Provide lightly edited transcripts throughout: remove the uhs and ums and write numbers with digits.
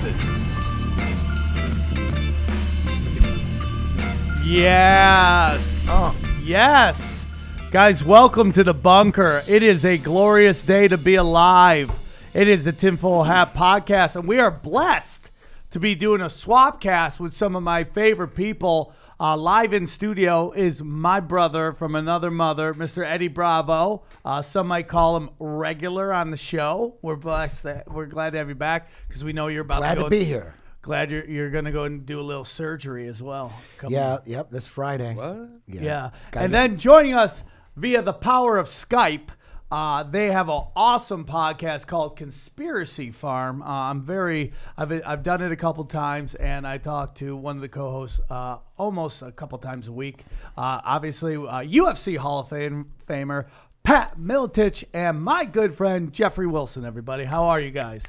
Boston. Yes. Yes. Guys, welcome to the bunker. It is a glorious day to be alive. It is the Tinfoil Hat Podcast, and we are blessed to be doing a swap cast with some of my favorite people. Live in studio is my brother from another mother, Mr. Eddie Bravo. Some might call him regular on the show. We're blessed that we're glad to have you back because we know you're about Glad to be here. Glad you're going to go and do a little surgery as well. Yep, this Friday. What? Yeah. And then joining us via the power of Skype, they have an awesome podcast called Conspiracy Farm. I've done it a couple times, and I talk to one of the co-hosts almost a couple times a week. Obviously, UFC Hall of Famer Pat Miletich and my good friend Jeffrey Wilson. Everybody, how are you guys?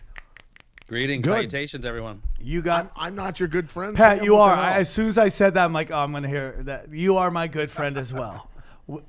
Greetings, Good. Salutations, everyone. You got I'm not your good friend, Pat. Sam. You What are. the hell? As soon as I said that, I'm like, oh, I'm going to hear that. You are my good friend as well.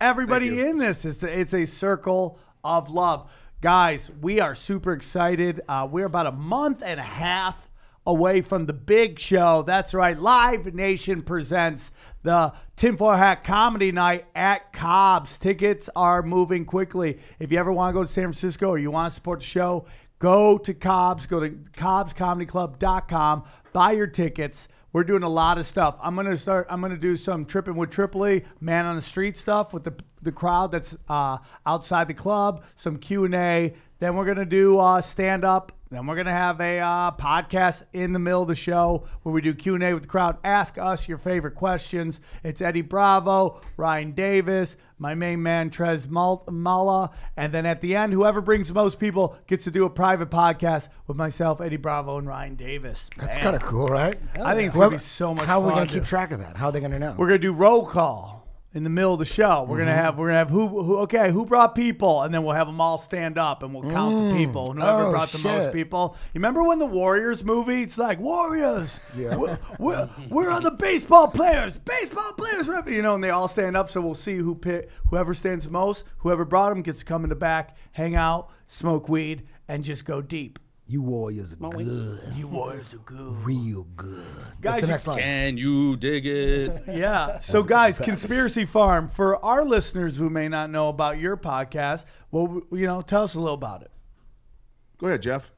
Everybody in this, it's a circle of love. Guys, we are super excited. We're about a month and a half away from the big show. That's right. Live Nation presents the Tinfoil Hat Comedy Night at Cobb's. Tickets are moving quickly. If you ever want to go to San Francisco or you want to support the show, go to Cobb's. Go to cobbscomedyclub.com. Buy your tickets. We're doing a lot of stuff. I'm gonna do some tripping with Tripoli, man on the street stuff with the crowd that's outside the club. Some Q&A. Then we're gonna do stand up. Then we're gonna have a podcast in the middle of the show where we do Q&A with the crowd. Ask us your favorite questions. It's Eddie Bravo, Ryan Davis, my main man Trez Mala, and then at the end, whoever brings the most people gets to do a private podcast with myself, Eddie Bravo, and Ryan Davis. That's kind of cool, right? I think it's gonna be so much fun. How are we going to keep track of that? How are they going to know? We're gonna do roll call in the middle of the show. We're gonna have who brought people, and then we'll have them all stand up and we'll count the people. And whoever brought the most people. You remember when the Warriors movie? It's like Warriors. Yeah. We're on the baseball players. You know, and they all stand up. So we'll see whoever stands the most. Whoever brought them gets to come in the back, hang out, smoke weed, and just go deep. You Warriors are good. You Warriors are good. Real good. Guys, what's the next line? Can you dig it? Yeah. So, guys, Conspiracy Farm, for our listeners who may not know about your podcast, well, tell us a little about it. Go ahead, Jeff.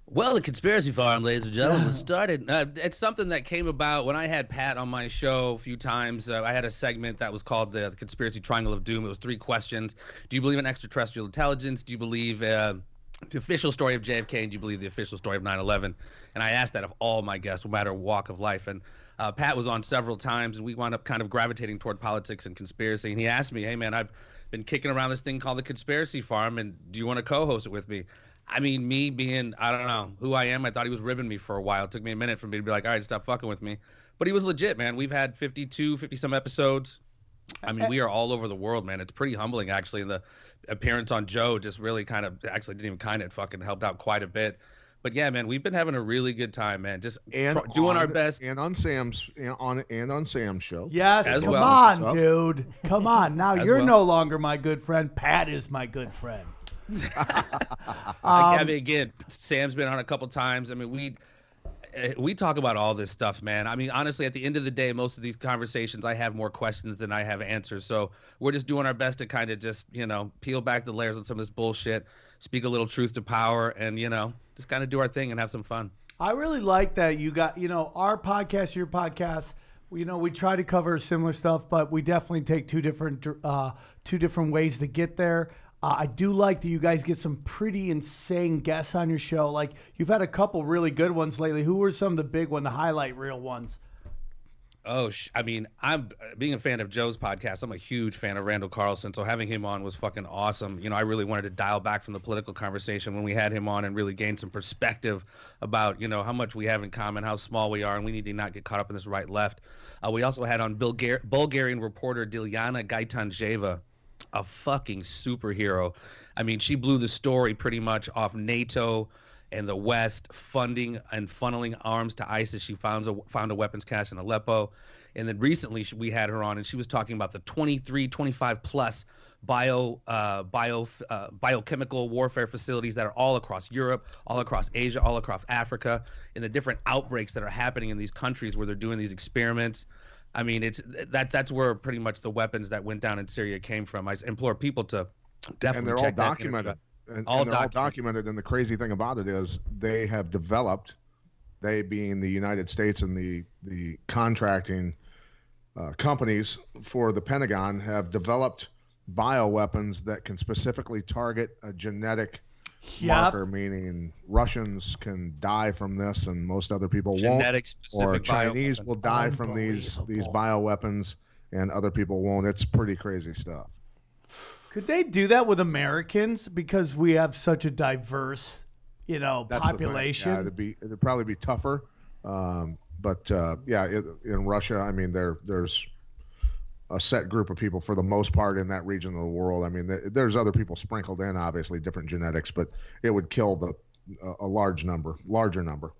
Well, the Conspiracy Farm, ladies and gentlemen, was started. It's something that came about when I had Pat on my show a few times. I had a segment that was called the Conspiracy Triangle of Doom. It was 3 questions. Do you believe in extraterrestrial intelligence? Do you believe the official story of JFK, and do you believe the official story of 9/11? And I asked that of all my guests, no matter walk of life. And Pat was on several times, and we wound up kind of gravitating toward politics and conspiracy. And he asked me, hey, man, I've been kicking around this thing called the Conspiracy Farm, and do you want to co-host it with me? I mean, me being, I don't know who I am, I thought he was ribbing me for a while. It took me a minute for me to be like, all right, stop fucking with me. But he was legit, man. We've had 50-some episodes. I mean, we are all over the world, man. It's pretty humbling, actually. And the appearance on Joe just really fucking helped out quite a bit. But yeah, man, we've been having a really good time, man. Just doing our best. And on Sam's show. Yes, As come well. on, dude. Come on. Now As you're well. no longer my good friend. Pat is my good friend. I mean, again, Sam's been on a couple times. I mean, we talk about all this stuff, man. I mean, honestly, at the end of the day, most of these conversations, I have more questions than I have answers. So we're just doing our best to kind of just, peel back the layers on some of this bullshit, speak a little truth to power, and, just kind of do our thing and have some fun. I really like that you got, our podcast, your podcast. We try to cover similar stuff, but we definitely take two different ways to get there. I do like that you guys get some pretty insane guests on your show. Like, you've had a couple really good ones lately. Who were some of the big ones, the highlight reel ones? Oh, I mean, I'm being a fan of Joe's podcast. I'm a huge fan of Randall Carlson, so having him on was fucking awesome. I really wanted to dial back from the political conversation when we had him on and really gain some perspective about, how much we have in common, how small we are, and we need to not get caught up in this right-left. We also had on Bulgarian reporter Dilyana Gaitanjeva, a fucking superhero. I mean, she blew the story pretty much off NATO and the West funding and funneling arms to ISIS. She found a weapons cache in Aleppo. And then recently we had her on, and she was talking about the 25 plus biochemical warfare facilities that are all across Europe, all across Asia, all across Africa, in the different outbreaks that are happening in these countries where they're doing these experiments. I mean, that's where pretty much the weapons that went down in Syria came from. I implore people to definitely and they're all check that documented. interview. And they're all documented. And the crazy thing about it is they have developed, they being the United States and the contracting companies for the Pentagon, have developed bioweapons that can specifically target a genetic marker, meaning Russians can die from this and most other people won't, or Chinese will die from these bioweapons and other people won't. It's pretty crazy stuff. Could they do that with Americans because we have such a diverse, That's population? Yeah, it'd probably be tougher. But in Russia, I mean, there's a set group of people for the most part in that region of the world. I mean, there's other people sprinkled in, obviously different genetics, but it would kill a larger number.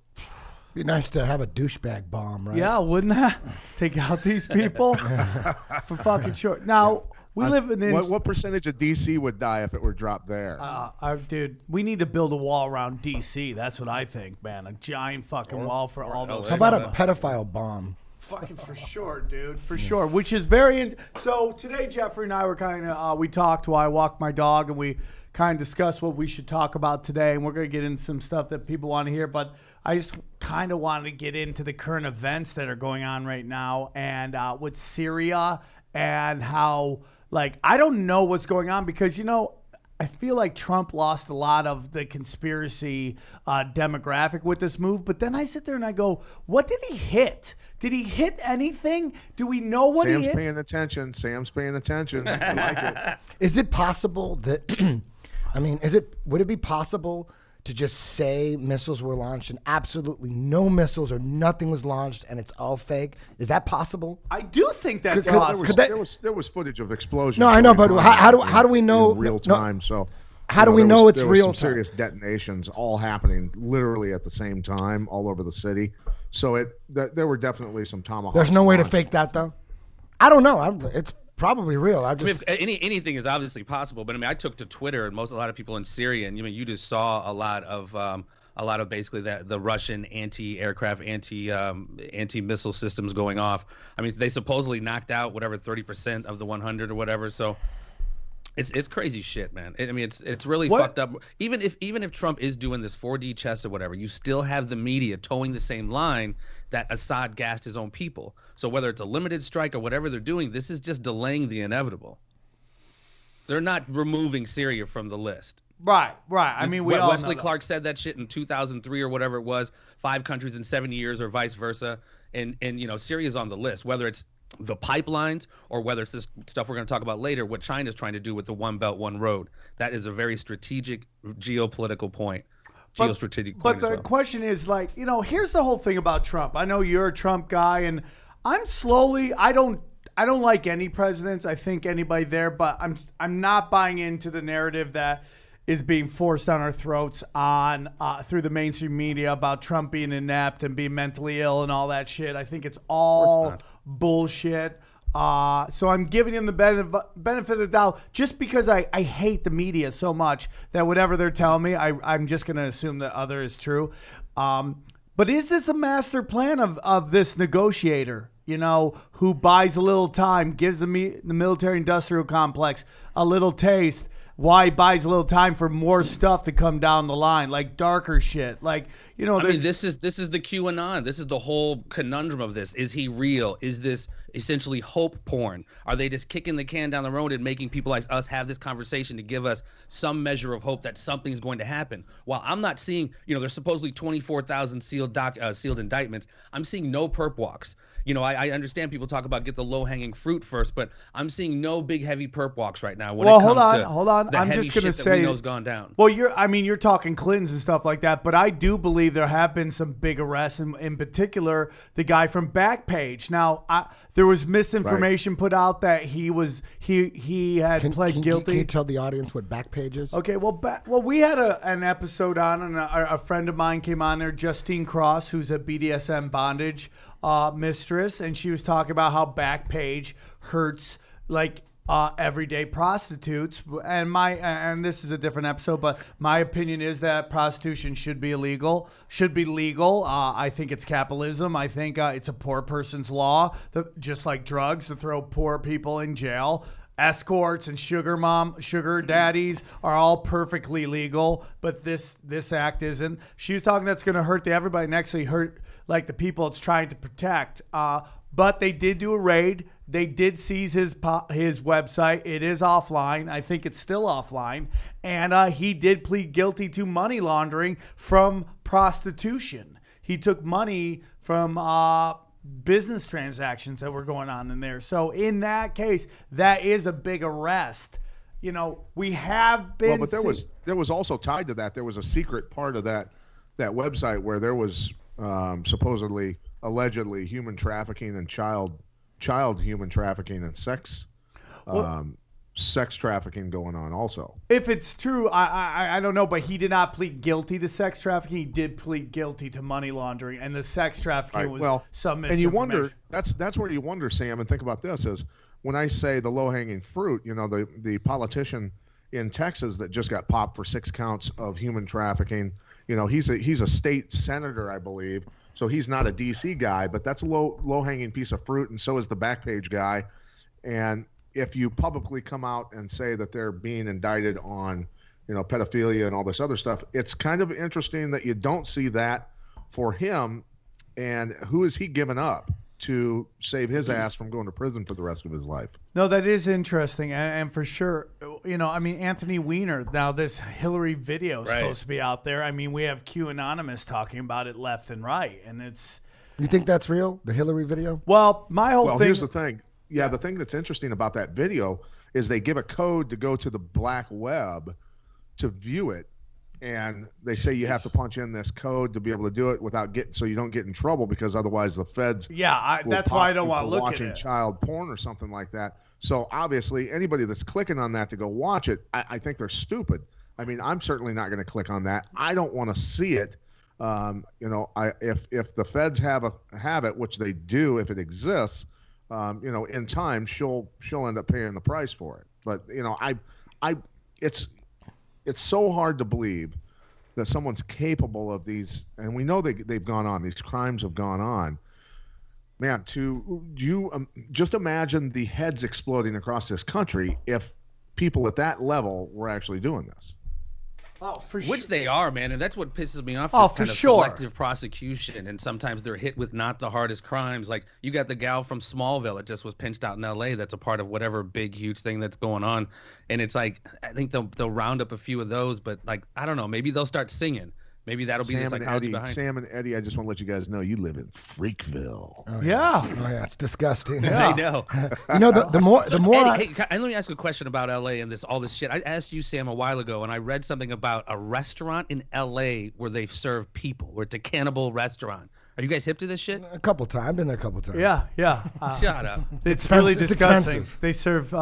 Be nice to have a douchebag bomb, right? Yeah, wouldn't that take out these people for fucking sure? Now we live in what percentage of DC would die if it were dropped there? Dude, we need to build a wall around DC. That's what I think, man. A giant fucking wall for all those. How about a pedophile bomb? Fucking for sure, dude. For sure. Which is so today, Jeffrey and I were kind of, we talked while I walked my dog, and we kind of discussed what we should talk about today. And we're going to get into some stuff that people want to hear. But I just kind of wanted to get into the current events that are going on right now, and with Syria, and how, I don't know what's going on because, I feel like Trump lost a lot of the conspiracy demographic with this move. But then I sit there and I go, what did he hit? Did he hit anything? Do we know what he hit? Sam's paying attention. I like it. Is it possible that, would it be possible to just say missiles were launched and absolutely no missiles or nothing was launched and it's all fake? Is that possible? I do think that's possible. There was footage of explosions. No, I know, but how do we know? In real time, so. How do we know it's real time? Some serious detonations all happening literally at the same time all over the city. So there were definitely some tomahawks. There's no way to fake that, though? I don't know. It's probably real. Anything is obviously possible, but I took to Twitter and a lot of people in Syria, and you just saw a lot of basically the Russian anti-aircraft, anti-missile systems going off. I mean, they supposedly knocked out whatever 30% of the 100 or whatever. So it's crazy shit, man. It's really fucked up. Even if Trump is doing this 4D chess or whatever, you still have the media towing the same line that Assad gassed his own people. So whether it's a limited strike or whatever they're doing, this is just delaying the inevitable. They're not removing Syria from the list. Right. I mean, Wesley Clark said that shit in 2003 or whatever it was, 5 countries in 7 years or vice versa. And Syria's on the list, whether it's the pipelines or whether it's this stuff we're going to talk about later, what China's trying to do with the One Belt, One Road. That is a very strategic geopolitical point. But the question is, here's the whole thing about Trump. I know you're a Trump guy, and I don't like any presidents. I think anybody there, but I'm not buying into the narrative that is being forced down our throats through the mainstream media about Trump being inept and being mentally ill and all that shit. I think it's all bullshit. So I'm giving him the benefit of the doubt just because I hate the media so much that whatever they're telling me, I'm just going to assume that other is true. But is this a master plan of this negotiator, who buys a little time, gives the military-industrial complex a little taste? Why he buys a little time for more stuff to come down the line, like darker shit, this is the QAnon. This is the whole conundrum of this. Is he real? Is this essentially hope porn? Are they just kicking the can down the road and making people like us have this conversation to give us some measure of hope that something's going to happen? While I'm not seeing, there's supposedly 24,000 sealed indictments. I'm seeing no perp walks. I understand people talk about get the low-hanging fruit first, but I'm seeing no big, heavy perp walks right now. Hold on. I'm just going to say, that we know's gone down. Well, you're talking Clintons and stuff like that, but I do believe there have been some big arrests, in particular the guy from Backpage. Now, there was misinformation put out that he had pled guilty. Can you tell the audience what Backpage is? Okay, well, we had an episode on, and a friend of mine came on there, Justine Cross, who's a BDSM bondage mistress, and she was talking about how Backpage hurts everyday prostitutes. And this is a different episode, but my opinion is that prostitution should be illegal. Should be legal. I think it's capitalism. I think it's a poor person's law, just like drugs, to throw poor people in jail. Escorts and sugar daddies are all perfectly legal, but this act isn't. She was talking that's going to hurt everybody and actually hurt like the people it's trying to protect. But they did do a raid. They did seize his website. It is offline. I think it's still offline. And he did plead guilty to money laundering from prostitution. He took money from business transactions that were going on in there. So in that case, that is a big arrest. You know, we have been. Well, but there was also tied to that. There was a secret part of that website where there was supposedly, allegedly, human trafficking and child human trafficking and sex trafficking going on also. If it's true, I don't know, but he did not plead guilty to sex trafficking. He did plead guilty to money laundering, and the sex trafficking was some misinformation. And you wonder, that's where you wonder, Sam, and think about this, is when I say the low-hanging fruit, you know, the politician in Texas that just got popped for 6 counts of human trafficking, you know, he's a state senator, I believe, so he's not a D.C. guy, but that's a low-hanging piece of fruit, and so is the Backpage guy. And if you publicly come out and say that they're being indicted on, you know, pedophilia and all this other stuff, it's kind of interesting that you don't see that for him. And who is he giving up to save his ass from going to prison for the rest of his life? No, that is interesting. And for sure, you know, I mean, Anthony Weiner, now this Hillary video is supposed to be out there. I mean, we have Q Anonymous talking about it left and right. And it's. You think that's real, the Hillary video? Well, my whole thing. Well, here's the thing. Yeah, the thing that's interesting about that video is they give a code to go to the black web to view it, and they say you have to punch in this code to be able to do it so you don't get in trouble, because otherwise the feds that's why I don't want to look at it. Watching child porn or something like that. So obviously anybody that's clicking on that to go watch it, I think they're stupid. I mean, I'm certainly not going to click on that. I don't want to see it. You know, if the feds have it, which they do if it exists. You know, in time she'll end up paying the price for it. But you know, it's so hard to believe that someone's capable of these, and we know they've gone on. These crimes have gone on. Man, just imagine the heads exploding across this country if people at that level were actually doing this. Oh, for sure. Which they are, man, and that's what pisses me off. Oh, is for kind of sure. Selective prosecution, and sometimes they're hit with not the hardest crimes. Like you got the gal from Smallville that just was pinched out in L.A. That's a part of whatever big, huge thing that's going on, and it's like I think they'll round up a few of those, but like I don't know, maybe they'll start singing. Maybe that'll be the psychology behind. Sam and Eddie, I just want to let you guys know you live in Freakville. Oh, yeah. Oh yeah, it's disgusting. Yeah. I know. You know, the more Eddie, hey, let me ask you a question about LA and all this shit. I asked you, Sam, a while ago, and I read something about a restaurant in LA where they serve people, where it's a cannibal restaurant. Are you guys hip to this shit? a couple times. I've been there a couple times. Yeah. Shut up. It's really It's disgusting. expensive. They serve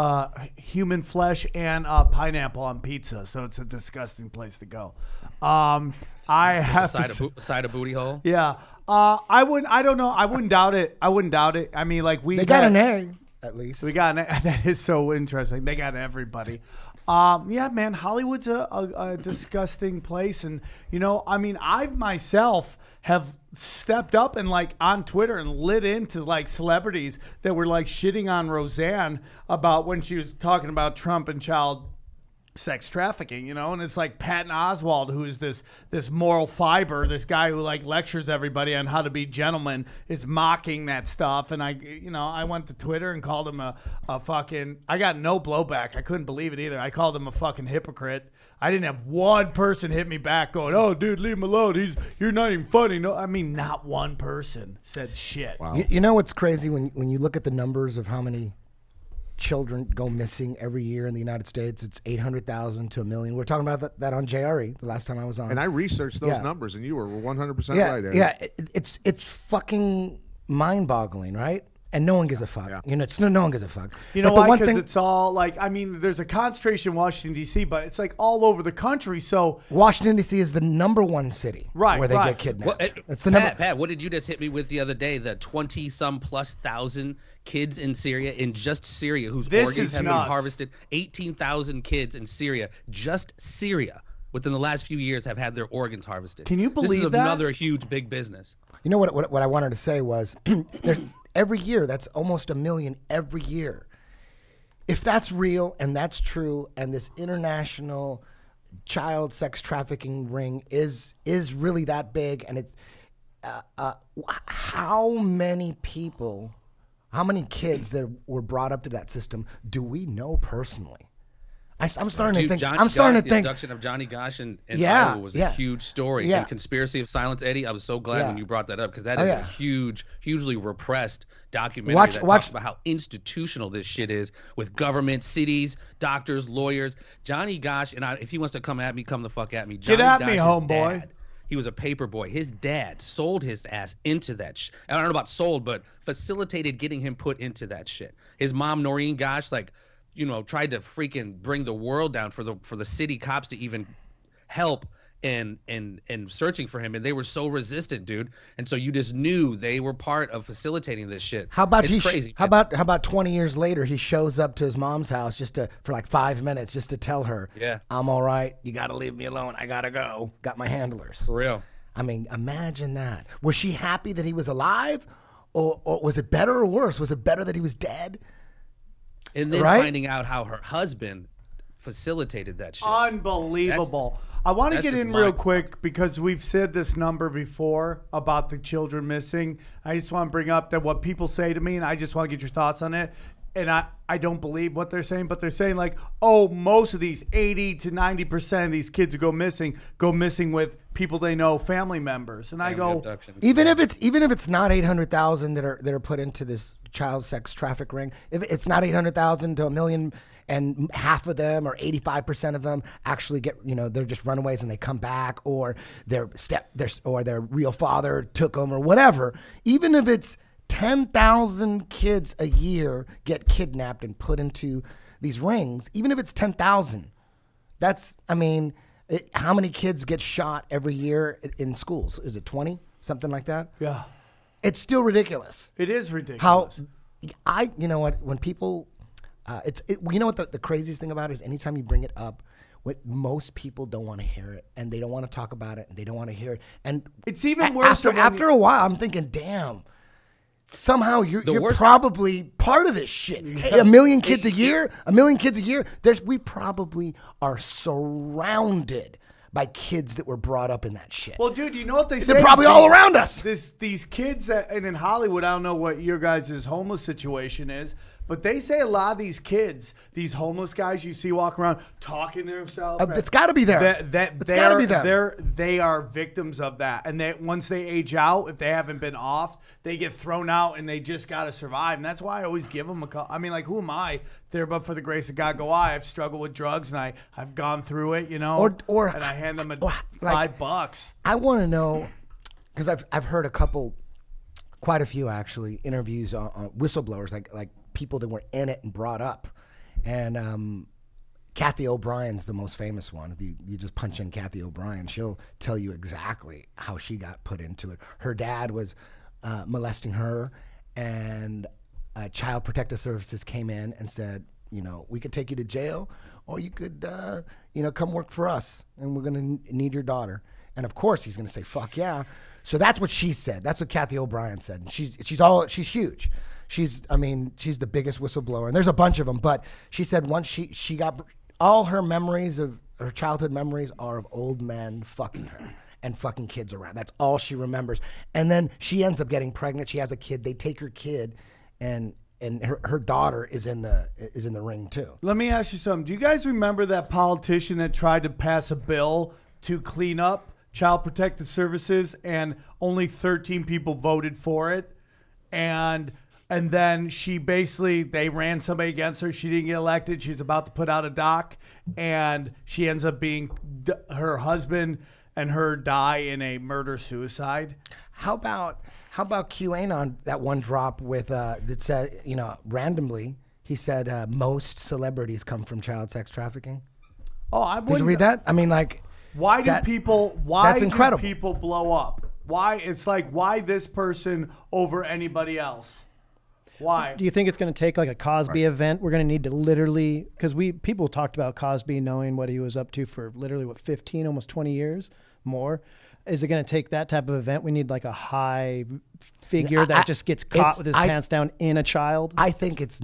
human flesh and pineapple on pizza, so it's a disgusting place to go. I have Side of booty hole. Yeah. I don't know. I wouldn't doubt it. I mean, like They got an A, at least. We got that is so interesting. They got everybody. Yeah, man, Hollywood's a disgusting place, and you know, I mean, I myself have stepped up and like on Twitter and lit into like celebrities that were like shitting on Roseanne about when she was talking about Trump and child sex trafficking, you know, and it's like Patton Oswalt, who is this moral fiber, this guy who like lectures everybody on how to be gentlemen, is mocking that stuff. And I went to Twitter and called him a fucking, I got no blowback. I couldn't believe it either. I called him a fucking hypocrite. I didn't have one person hit me back going, "Oh, dude, leave him alone. You're not even funny." No, I mean, not one person said shit. Wow. You know what's crazy when you look at the numbers of how many children go missing every year in the United States? It's 800,000 to 1 million. We're talking about that on JRE the last time I was on. And I researched those numbers, and you were 100% right, Eddie. Yeah, it's fucking mind-boggling, right? And no one gives a fuck. Yeah. You know, no one gives a fuck. You know But the why? one Because thing, it's all like, I mean, there's a concentration in Washington, D.C., but it's like all over the country. So, Washington, D.C. is the #1 city Right, where they right. get kidnapped. Well, It's the number. Pat, what did you just hit me with the other day? The 20-some plus thousand kids in Syria, in just Syria, whose This organs is have nuts. been harvested. 18,000 kids in Syria, just Syria, within the last few years, have had their organs harvested. Can you This believe is that? another huge, big business. You know what I wanted to say was, there's every year, that's almost 1 million every year. If that's real and that's true, and this international child sex trafficking ring is really that big, and it's how many people, how many kids that were brought up to that system do we know personally? I'm starting to think. The abduction of Johnny Gosh in Yeah, Iowa was yeah. a huge story. Yeah. And Conspiracy of Silence, Eddie, I was so glad Yeah. when you brought that up, because that Oh, is yeah. a hugely repressed documentary Watch- that watch- talks about how institutional this shit is with government, cities, doctors, lawyers. Johnny Gosh, and if he wants to come at me, come the fuck at me. Johnny at me, Gosh's homeboy. dad, he was a paper boy. His dad sold his ass into that shit. I don't know about sold, but facilitated getting him put into that shit. His mom, Noreen Gosh, tried to freaking bring the world down for the city cops to even help and searching for him, and they were so resistant, dude. And so you just knew they were part of facilitating this shit. How about it's crazy? How about 20 years later he shows up to his mom's house for like 5 minutes just to tell her, Yeah. I'm all right. You got to leave me alone. I got to go. Got my handlers. For real? I mean, imagine that. Was she happy that he was alive, or was it better or worse? Was it better that he was dead? And then Right? finding out how her husband facilitated that shit. unbelievable. I want to that's get just in real mind-blowing. quick because we've said this number before about the children missing. I just want to bring up that what people say to me, and I just want to get your thoughts on it. And I don't believe what they're saying, but they're saying like, oh, most of these 80 to 90% of these kids who go missing with people they know, family members. And I Family go, abductions. Even if it's not 800,000 that are put into this child sex traffic ring, if it's not 800,000 to 1 million, and half of them or 85% of them actually get, they're just runaways and they come back, or their real father took them or whatever. Even if it's 10,000 kids a year get kidnapped and put into these rings, even if it's 10,000, that's, I mean, how many kids get shot every year in schools? Is it 20? Something like that? yeah, It's still ridiculous. it is ridiculous. How, you know what, when people, you know what the craziest thing about it is, anytime you bring it up, most people don't want to hear it, and they don't want to talk about it, and they don't want to hear it. And It's even worse than when after a while, I'm thinking, damn, somehow you're worst- probably part of this shit. Hey, 1 million kids a year, we probably are surrounded by kids that were brought up in that shit. Well, dude, you know what they say? They're probably all around us. These kids and in Hollywood, I don't know what your guys' homeless situation is, but they say a lot of these kids, these homeless guys you see walking around talking to themselves. It's got to be there. It's got to be them. They are victims of that, and once they age out, if they haven't been off, they get thrown out, and they just got to survive. And that's why I always give them a call. I mean, like, who am I? There, but for the grace of God, go I. I've struggled with drugs, and I've gone through it, and I hand them $5. I want to know, because I've heard quite a few actually interviews on whistleblowers, like people that were in it and brought up, and Kathy O'Brien's the most famous one. If you just punch in Kathy O'Brien, she'll tell you exactly how she got put into it. Her dad was molesting her, and Child Protective Services came in and said, we could take you to jail, or you could, come work for us, and we're going to need your daughter. And of course, he's going to say, "Fuck yeah." So that's what she said. That's what Kathy O'Brien said. And she's huge. She's the biggest whistleblower, and there's a bunch of them. But she said once she got all her memories of her childhood memories are of old men fucking her and fucking kids around. That's all she remembers. And then she ends up getting pregnant. She has a kid. They take her kid, and her daughter is in the ring too. Let me ask you something. Do you guys remember that politician that tried to pass a bill to clean up Child Protective Services, and only 13 people voted for it? And then they ran somebody against her. She didn't get elected. She's about to put out a doc, and she ends up being her husband and her die in a murder-suicide. How about QAnon, that one drop with that said, randomly he said most celebrities come from child sex trafficking. Oh, I Did you wouldn't. read that? I mean, like, Why do that- people? that's incredible. People blow up? Why? It's like, why this person over anybody else? Why? Do you think it's going to take like a Cosby event? We're going to need to literally, because people talked about Cosby knowing what he was up to for literally 15, almost 20 years more. Is it going to take that type of event? We need like a high figure that just gets caught with his pants down in a child. I think it's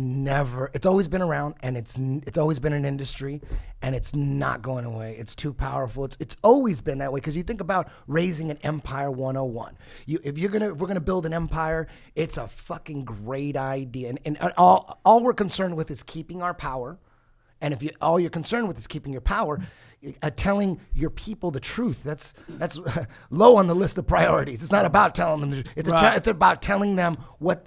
always been around, and it's always been an industry, and it's not going away. It's too powerful. It's always been that way, because you think about raising an empire 101. If we're gonna build an empire, it's a fucking great idea, and all we're concerned with is keeping our power. And if all you're concerned with is keeping your power, telling your people the truth, that's low on the list of priorities. It's not about telling them the truth. It's about telling them what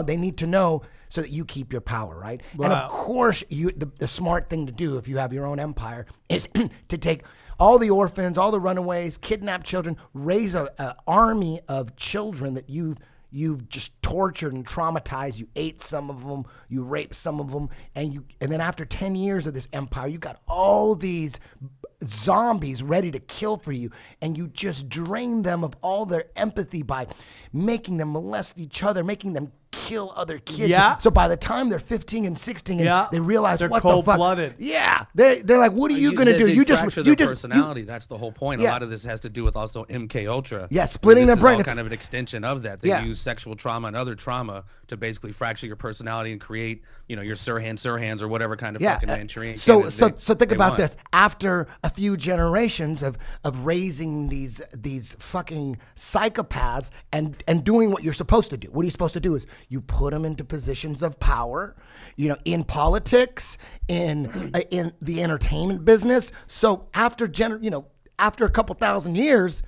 they need to know so that you keep your power, right? And of course, the smart thing to do if you have your own empire is to take all the orphans, all the runaways, kidnapped children, raise an army of children that you've just tortured and traumatized. You ate some of them, you raped some of them, and then after 10 years of this empire, you got all these zombies ready to kill for you, and you just drain them of all their empathy by making them molest each other, making them kill other kids. Yeah. So by the time they're 15 and 16 and they realize they're what the fuck. cold-blooded. Yeah. They're like, what are you going to do? They You just fracture you their just personality. That's the whole point. Yeah. A lot of this has to do with also MK Ultra. Yeah, splitting their This is brain. all It's- kind of an extension of that. They Yeah. use sexual trauma and other trauma to basically fracture your personality and create, your Sirhan's or whatever kind of fucking Manchurian. So candidates think they about want. this. After a few generations of raising these fucking psychopaths and doing what you're supposed to do. What are you supposed to do is you put them into positions of power, in politics, in the entertainment business. So after a couple thousand years,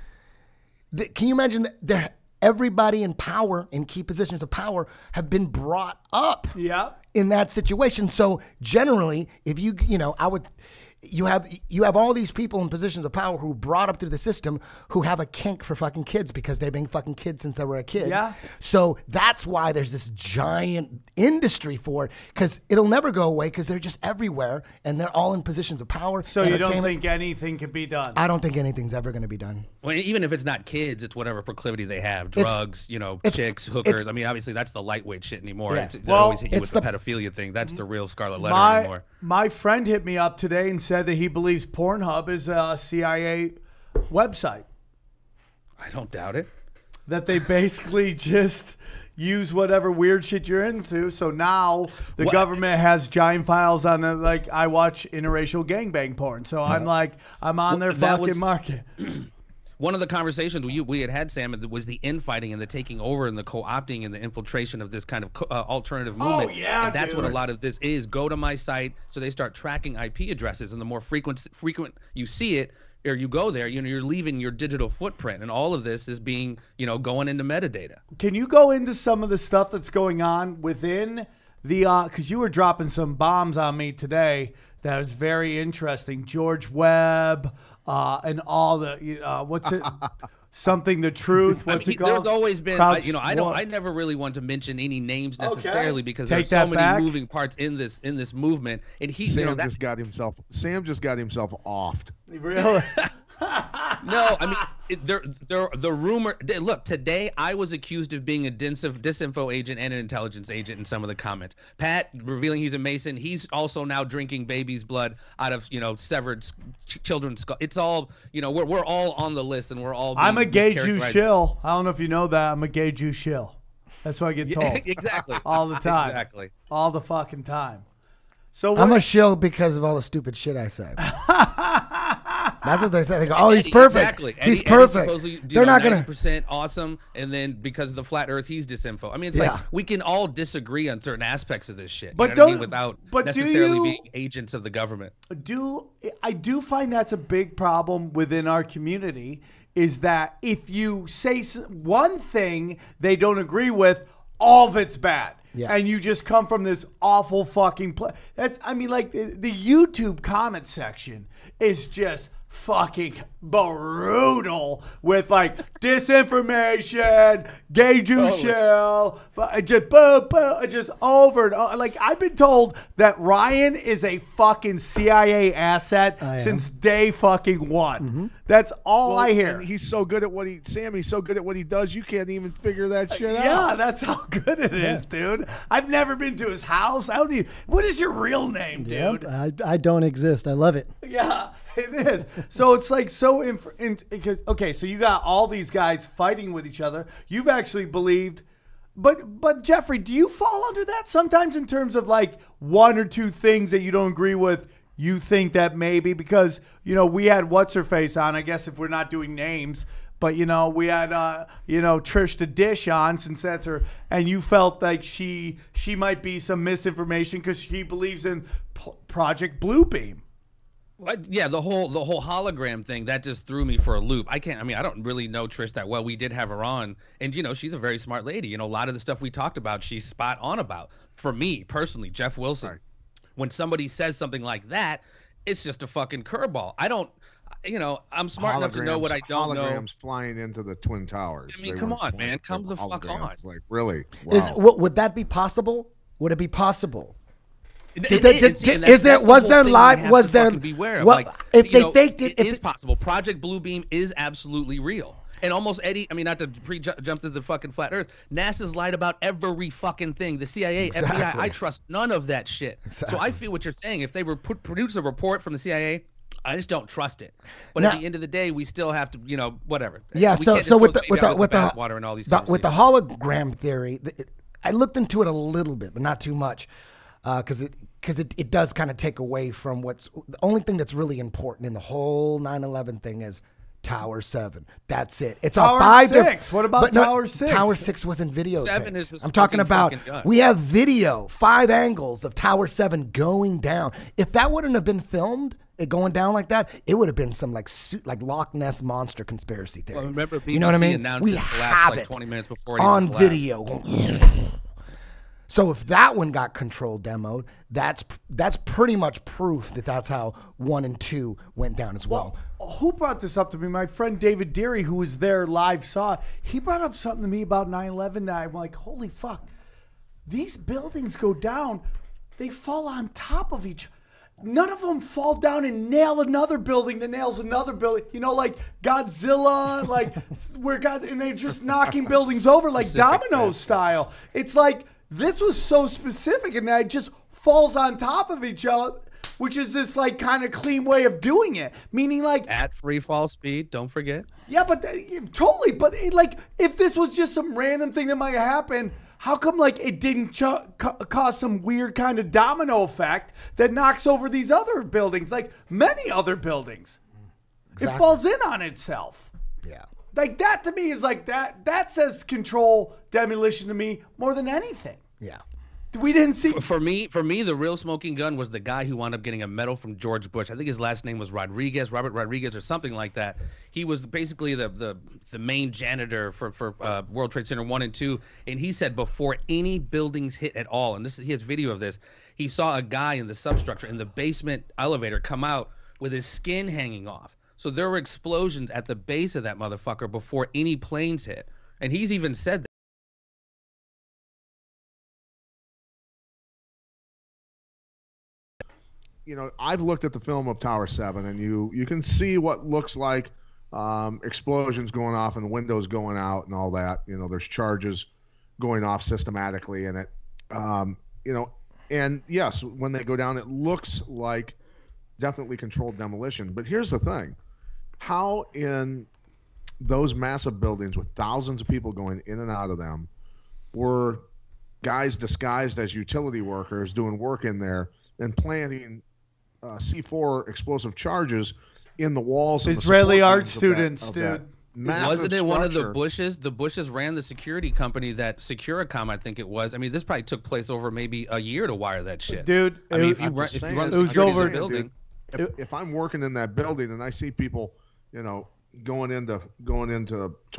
can you imagine that everybody in power, in key positions of power, have been brought up in that situation? So generally, if you have all these people in positions of power who are brought up through the system who have a kink for fucking kids because they've been fucking kids since they were a kid. Yeah. So that's why there's this giant industry for it, because it'll never go away, because they're just everywhere and they're all in positions of power. So you don't entertainment. think anything can be done? I don't think anything's ever going to be done. Well, even if it's not kids, it's whatever proclivity they have. Drugs, chicks, hookers. I mean, obviously that's the lightweight shit anymore. Yeah. They Well, always hit you with it's the pedophilia thing. That's the real scarlet letter My anymore. my friend hit me up today and said that he believes Pornhub is a CIA website. I don't doubt it. That they basically just use whatever weird shit you're into. So now the government has giant files on it. Like, I watch interracial gangbang porn. So I'm on their that fucking was- market. One of the conversations we had, Sam, was the infighting and the taking over and the co-opting and the infiltration of this kind of alternative movement. Oh, yeah, and that's what a dude. lot of this is. Go to my site, so they start tracking IP addresses, and the more frequent you see it, or you go there, you're leaving your digital footprint, and all of this is being, going into metadata. Can you go into some of the stuff that's going on within the, because you were dropping some bombs on me today that was very interesting. George Webb and all the, what's it? Something the truth. What's it called? There's always been, I never really want to mention any names necessarily because there's so many moving parts in this movement. And Sam just got himself offed. Really? No, I mean, the rumor. Look, today I was accused of being a disinfo agent and an intelligence agent in some of the comments. Pat revealing he's a Mason. He's also now drinking baby's blood out of severed children's skull. It's all we're all on the list, and we're all. I'm a gay Jew shill. I don't know if you know that. I'm a gay Jew shill. That's what I get told. Exactly. All the time. Exactly. All the fucking time. So I'm a shill because of all the stupid shit I say. That's what they say. They go, "Oh, he's perfect. Exactly. He's perfect." They're not gonna 90% awesome, and then because of the flat Earth, he's disinfo. I mean, it's like we can all disagree on certain aspects of this shit. But you know what I mean? Without but necessarily being agents of the government. I do find that's a big problem within our community, is that if you say one thing they don't agree with, all of it's bad. Yeah. And you just come from this awful fucking place. The YouTube comment section is just fucking brutal with like disinformation, gay Jew shell, just over and over. Like I've been told that Ryan is a fucking CIA asset since day fucking one. Mm-hmm. That's all I hear. And he's so good at what he's so good at what he does, you can't even figure that shit out. Yeah, that's how good it is, dude. I've never been to his house. I don't even. What is your real name, dude? Yep, I don't exist. I love it. Yeah, it is. So it's like so. Okay, so you got all these guys fighting with each other. You've actually believed, but Jeffrey, do you fall under that sometimes in terms of like one or two things that you don't agree with? You think that maybe because we had what's her face on. I guess if we're not doing names. But, we had, Trish the Dish on since that's her. And you felt like she might be some misinformation because she believes in Project Bluebeam. Yeah, the whole hologram thing, that just threw me for a loop. I don't really know Trish that well. We did have her on. And, she's a very smart lady. A lot of the stuff we talked about, she's spot on about. For me, personally, Jeff Wilson, right. When somebody says something like that, it's just a fucking curveball. I'm smart enough to know what I don't know. Holograms flying into the Twin Towers. I mean, come on, man. Come the fuck on. Like, really? Wow. Would that be possible? Would it be possible? Was there beware of. Like, if they faked it, it is possible. Project Bluebeam is absolutely real. And almost not to jump to the fucking flat earth, NASA's lied about every fucking thing. The CIA, exactly. FBI, I trust none of that shit. Exactly. So I feel what you're saying. If they were produce a report from the CIA, I just don't trust it. But now, at the end of the day, we still have to, whatever. Yeah. So with the water and all these with the hologram theory, I looked into it a little bit, but not too much, because it does kind of take away from the only thing that's really important in the whole 9/11 thing is Tower 7. That's it. It's Tower 6. What about Tower 6? Tower 6 wasn't videotaped. 7 is I'm talking about, we have video, 5 angles of Tower 7 going down. If that wouldn't have been filmed, it going down like that, it would have been some like Loch Ness monster conspiracy theory. Well, remember, BBC you know what I mean? We have it 20 minutes before on video. So if that one got controlled demoed, that's pretty much proof that that's how 1 and 2 went down as well. Who brought this up to me? My friend David Deary, who was there live, saw it. He brought up something to me about 9/11 that I'm like, holy fuck. These buildings go down, they fall on top of each other. None of them fall down and nail another building that nails another building. Like Godzilla, and they're just knocking buildings over like domino style. It's like this was so specific and that it just falls on top of each other, which is this like kind of clean way of doing it. Meaning like at free fall speed, don't forget. Yeah, but totally. But if this was just some random thing that might happen, how come it didn't cause some weird kind of domino effect that knocks over these other buildings, like many other buildings? Exactly. It falls in on itself. Yeah. Like that to me is like that. That says control demolition to me more than anything. Yeah. We didn't see. For me, the real smoking gun was the guy who wound up getting a medal from George Bush. I think his last name was Robert Rodriguez, or something like that. He was basically the main janitor for World Trade Center 1 and 2, and he said before any buildings hit at all, and he has video of this, he saw a guy in the substructure in the basement elevator come out with his skin hanging off. So there were explosions at the base of that motherfucker before any planes hit, and he's even said that. I've looked at the film of Tower 7, and you can see what looks like explosions going off and windows going out and all that. There's charges going off systematically in it. And yes, when they go down, it looks like definitely controlled demolition. But here's the thing. How in those massive buildings with thousands of people going in and out of them were guys disguised as utility workers doing work in there and planting C4 explosive charges in the walls. Israeli art students, dude. Wasn't it one of the Bushes? The Bushes ran the security company that Securicom, I think it was. I mean, this probably took place over maybe a year to wire that shit. Dude, if you run it was over. Building, if I'm working in that building and I see people, going into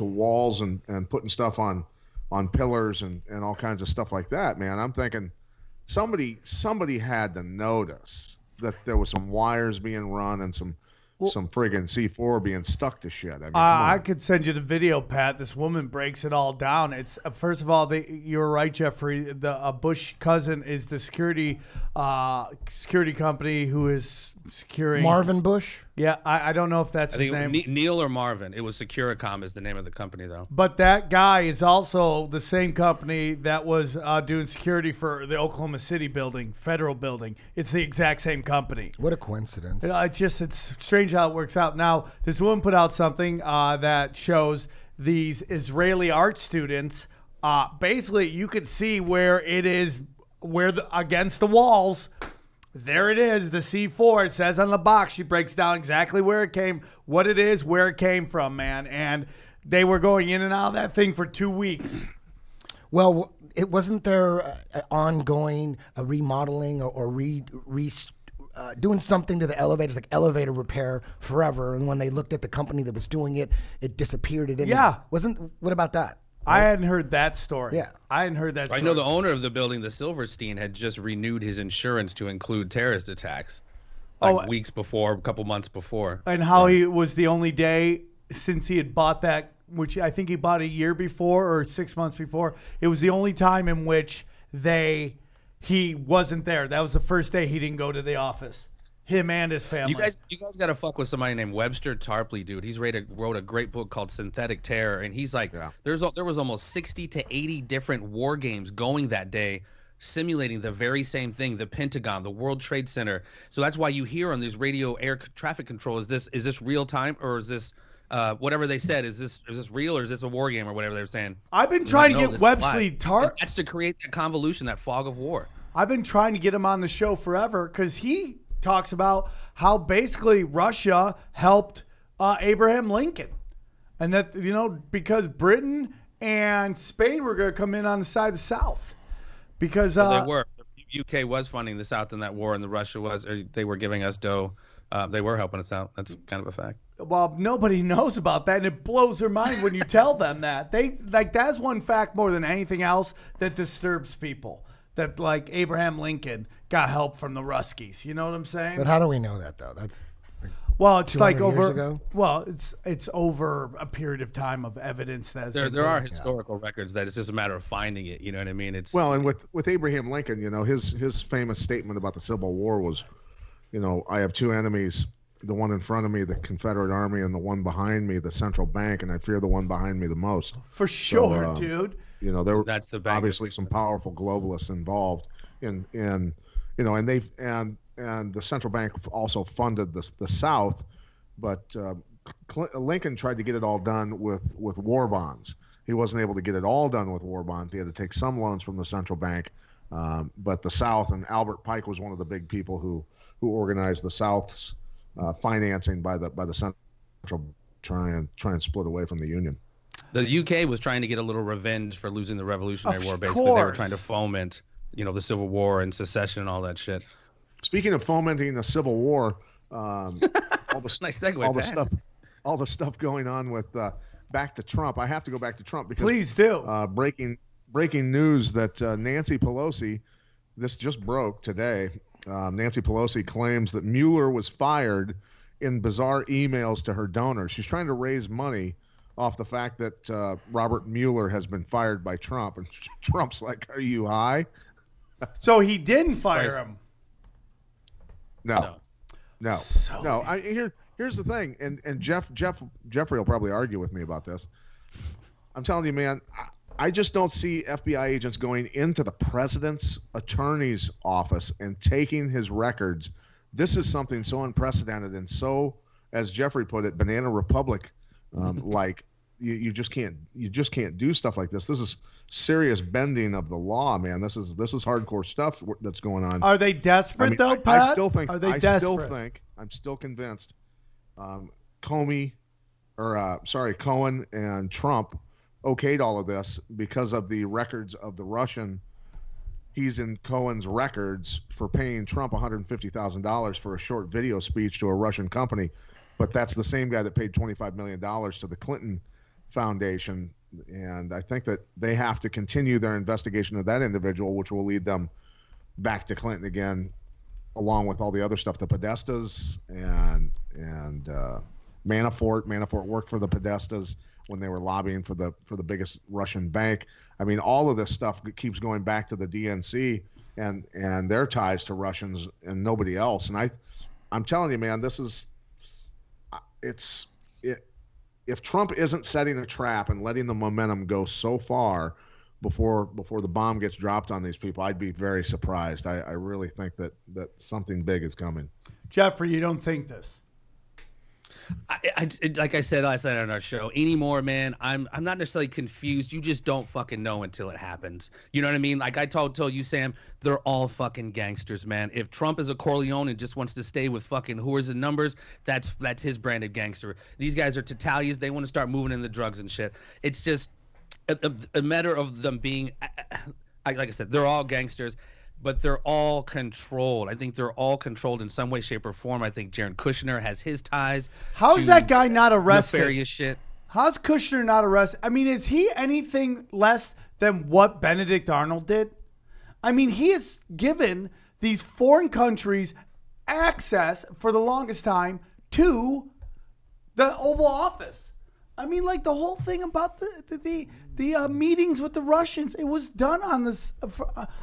walls and putting stuff on pillars and all kinds of stuff like that, man, I'm thinking somebody had to notice that there was some wires being run and some some friggin' C4 being stuck to shit. I mean, come on. I could send you the video, Pat. This woman breaks it all down. It's first of all, you're right, Jeffrey. The Bush cousin is the security company who is securing Marvin Bush. Yeah, I don't know if that's I his think name. Neil or Marvin. It was Securicom is the name of the company, though. But that guy is also the same company that was doing security for the Oklahoma City building, federal building. It's the exact same company. What a coincidence. It's strange how it works out. Now, this woman put out something that shows these Israeli art students. Basically, you could see where it is, against the walls. There it is, the C4. It says on the box. She breaks down exactly where it came, what it is, where it came from, man. And they were going in and out of that thing for 2 weeks. Well, it wasn't there ongoing remodeling or doing something to the elevators, like elevator repair forever. And when they looked at the company that was doing it, it disappeared. What about that? I hadn't heard that story. Yeah. I hadn't heard that story. I know the owner of the building, the Silverstein, had just renewed his insurance to include terrorist attacks. Weeks before, a couple months before. And how he was the only day since he had bought that, which I think he bought a year before or 6 months before. It was the only time in which he wasn't there. That was the first day he didn't go to the office. Him and his family. You guys got to fuck with somebody named Webster Tarpley, dude. He's wrote a great book called Synthetic Terror, and he's like, there was almost 60 to 80 different war games going that day, simulating the very same thing: the Pentagon, the World Trade Center. So that's why you hear on these radio air traffic control: is this real time, or is this whatever they said? Is this real, or is this a war game, or whatever they're saying? I've been trying to get Webster Tarpley. That's to create that convolution, that fog of war. I've been trying to get him on the show forever because he talks about how basically Russia helped Abraham Lincoln, and that because Britain and Spain were going to come in on the side of the South, because they were. The UK was funding the South in that war, and they were giving us dough. They were helping us out. That's kind of a fact. Well, nobody knows about that, and it blows their mind when you tell them that. That's one fact more than anything else that disturbs people. That like Abraham Lincoln got help from the Ruskies. You know what I'm saying? But how do we know that though? That's it's like over. Years ago? Well, it's over a period of time of evidence that there are historical records that it's just a matter of finding it. You know what I mean? And with Abraham Lincoln, his famous statement about the Civil War was, I have two enemies: the one in front of me, the Confederate Army, and the one behind me, the central bank, and I fear the one behind me the most. For sure, dude. There were obviously some powerful globalists involved and the central bank also funded the South, but Lincoln tried to get it all done with war bonds. He wasn't able to get it all done with war bonds. He had to take some loans from the central bank, but the South, and Albert Pike was one of the big people who organized the South's financing by the central try and split away from the Union. The UK was trying to get a little revenge for losing the Revolutionary War. Basically, they were trying to foment, the Civil War and secession and all that shit. Speaking of fomenting a Civil War, all the nice segue, all the stuff going on with back to Trump. I have to go back to Trump because please do. Breaking news that Nancy Pelosi, this just broke today. Nancy Pelosi claims that Mueller was fired in bizarre emails to her donors. She's trying to raise money off the fact that Robert Mueller has been fired by Trump. And Trump's like, are you high? So he didn't fire him. No. Here's the thing, and Jeffrey will probably argue with me about this. I'm telling you, man, I just don't see FBI agents going into the president's attorney's office and taking his records. This is something so unprecedented and so, as Jeffrey put it, Banana Republic. Like you just can't do stuff like this. This is serious bending of the law, man. This is hardcore stuff that's going on. Are they desperate though, Pat? I still think. Are they desperate? I'm still convinced. Cohen and Trump okayed all of this because of the records of the Russian. He's in Cohen's records for paying Trump $150,000 for a short video speech to a Russian company. But that's the same guy that paid $25 million to the Clinton Foundation. And I think that they have to continue their investigation of that individual, which will lead them back to Clinton again, along with all the other stuff, the Podestas and Manafort. Manafort worked for the Podestas when they were lobbying for the biggest Russian bank. I mean, all of this stuff keeps going back to the DNC and their ties to Russians and nobody else. And I'm telling you, man, if Trump isn't setting a trap and letting the momentum go so far before the bomb gets dropped on these people, I'd be very surprised. I really think that something big is coming. Jeffrey, you don't think this? Like I said last night on our show, anymore, man, I'm not necessarily confused. You just don't fucking know until it happens. You know what I mean? Like I told you, Sam, they're all fucking gangsters, man. If Trump is a Corleone and just wants to stay with fucking whores and numbers, that's his branded gangster. These guys are Tatalias. They want to start moving in the drugs and shit. It's just a matter of them being, like I said, they're all gangsters. But they're all controlled. I think they're all controlled in some way, shape, or form. I think Jared Kushner has his ties. How is that guy not arrested? Nefarious shit. How's Kushner not arrested? I mean, is he anything less than what Benedict Arnold did? I mean, he has given these foreign countries access for the longest time to the Oval Office. I mean, like the whole thing about the meetings with the Russians, it was done on this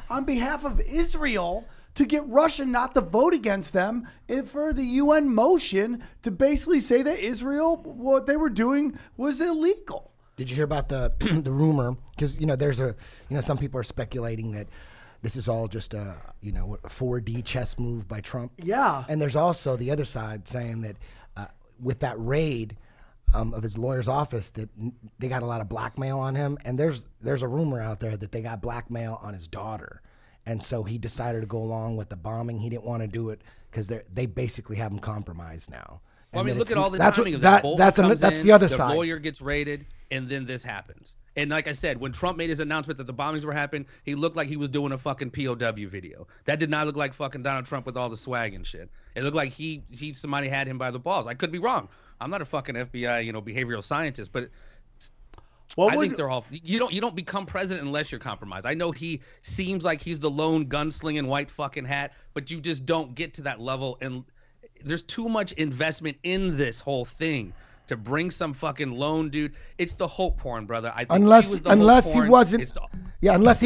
on behalf of Israel to get Russia not to vote against them for the UN motion to basically say that Israel, what they were doing was illegal. Did you hear about the rumor? Because there's some people are speculating that this is all just a 4D chess move by Trump. Yeah, and there's also the other side saying that with that raid of his lawyer's office, that they got a lot of blackmail on him, and there's a rumor out there that they got blackmail on his daughter, and so he decided to go along with the bombing. He didn't want to do it because they basically have him compromised now. Well, I mean, look at all the timing of that. That's the other side. The lawyer gets raided, and then this happens. And like I said, when Trump made his announcement that the bombings were happening, he looked like he was doing a fucking POW video. That did not look like fucking Donald Trump with all the swag and shit. It looked like somebody had him by the balls. I could be wrong. I'm not a fucking FBI, behavioral scientist, but I think they're all. You don't become president unless you're compromised. I know he seems like he's the lone gunslinging white fucking hat, but you just don't get to that level. And there's too much investment in this whole thing to bring some fucking lone dude. It's the hope porn, brother. I think unless he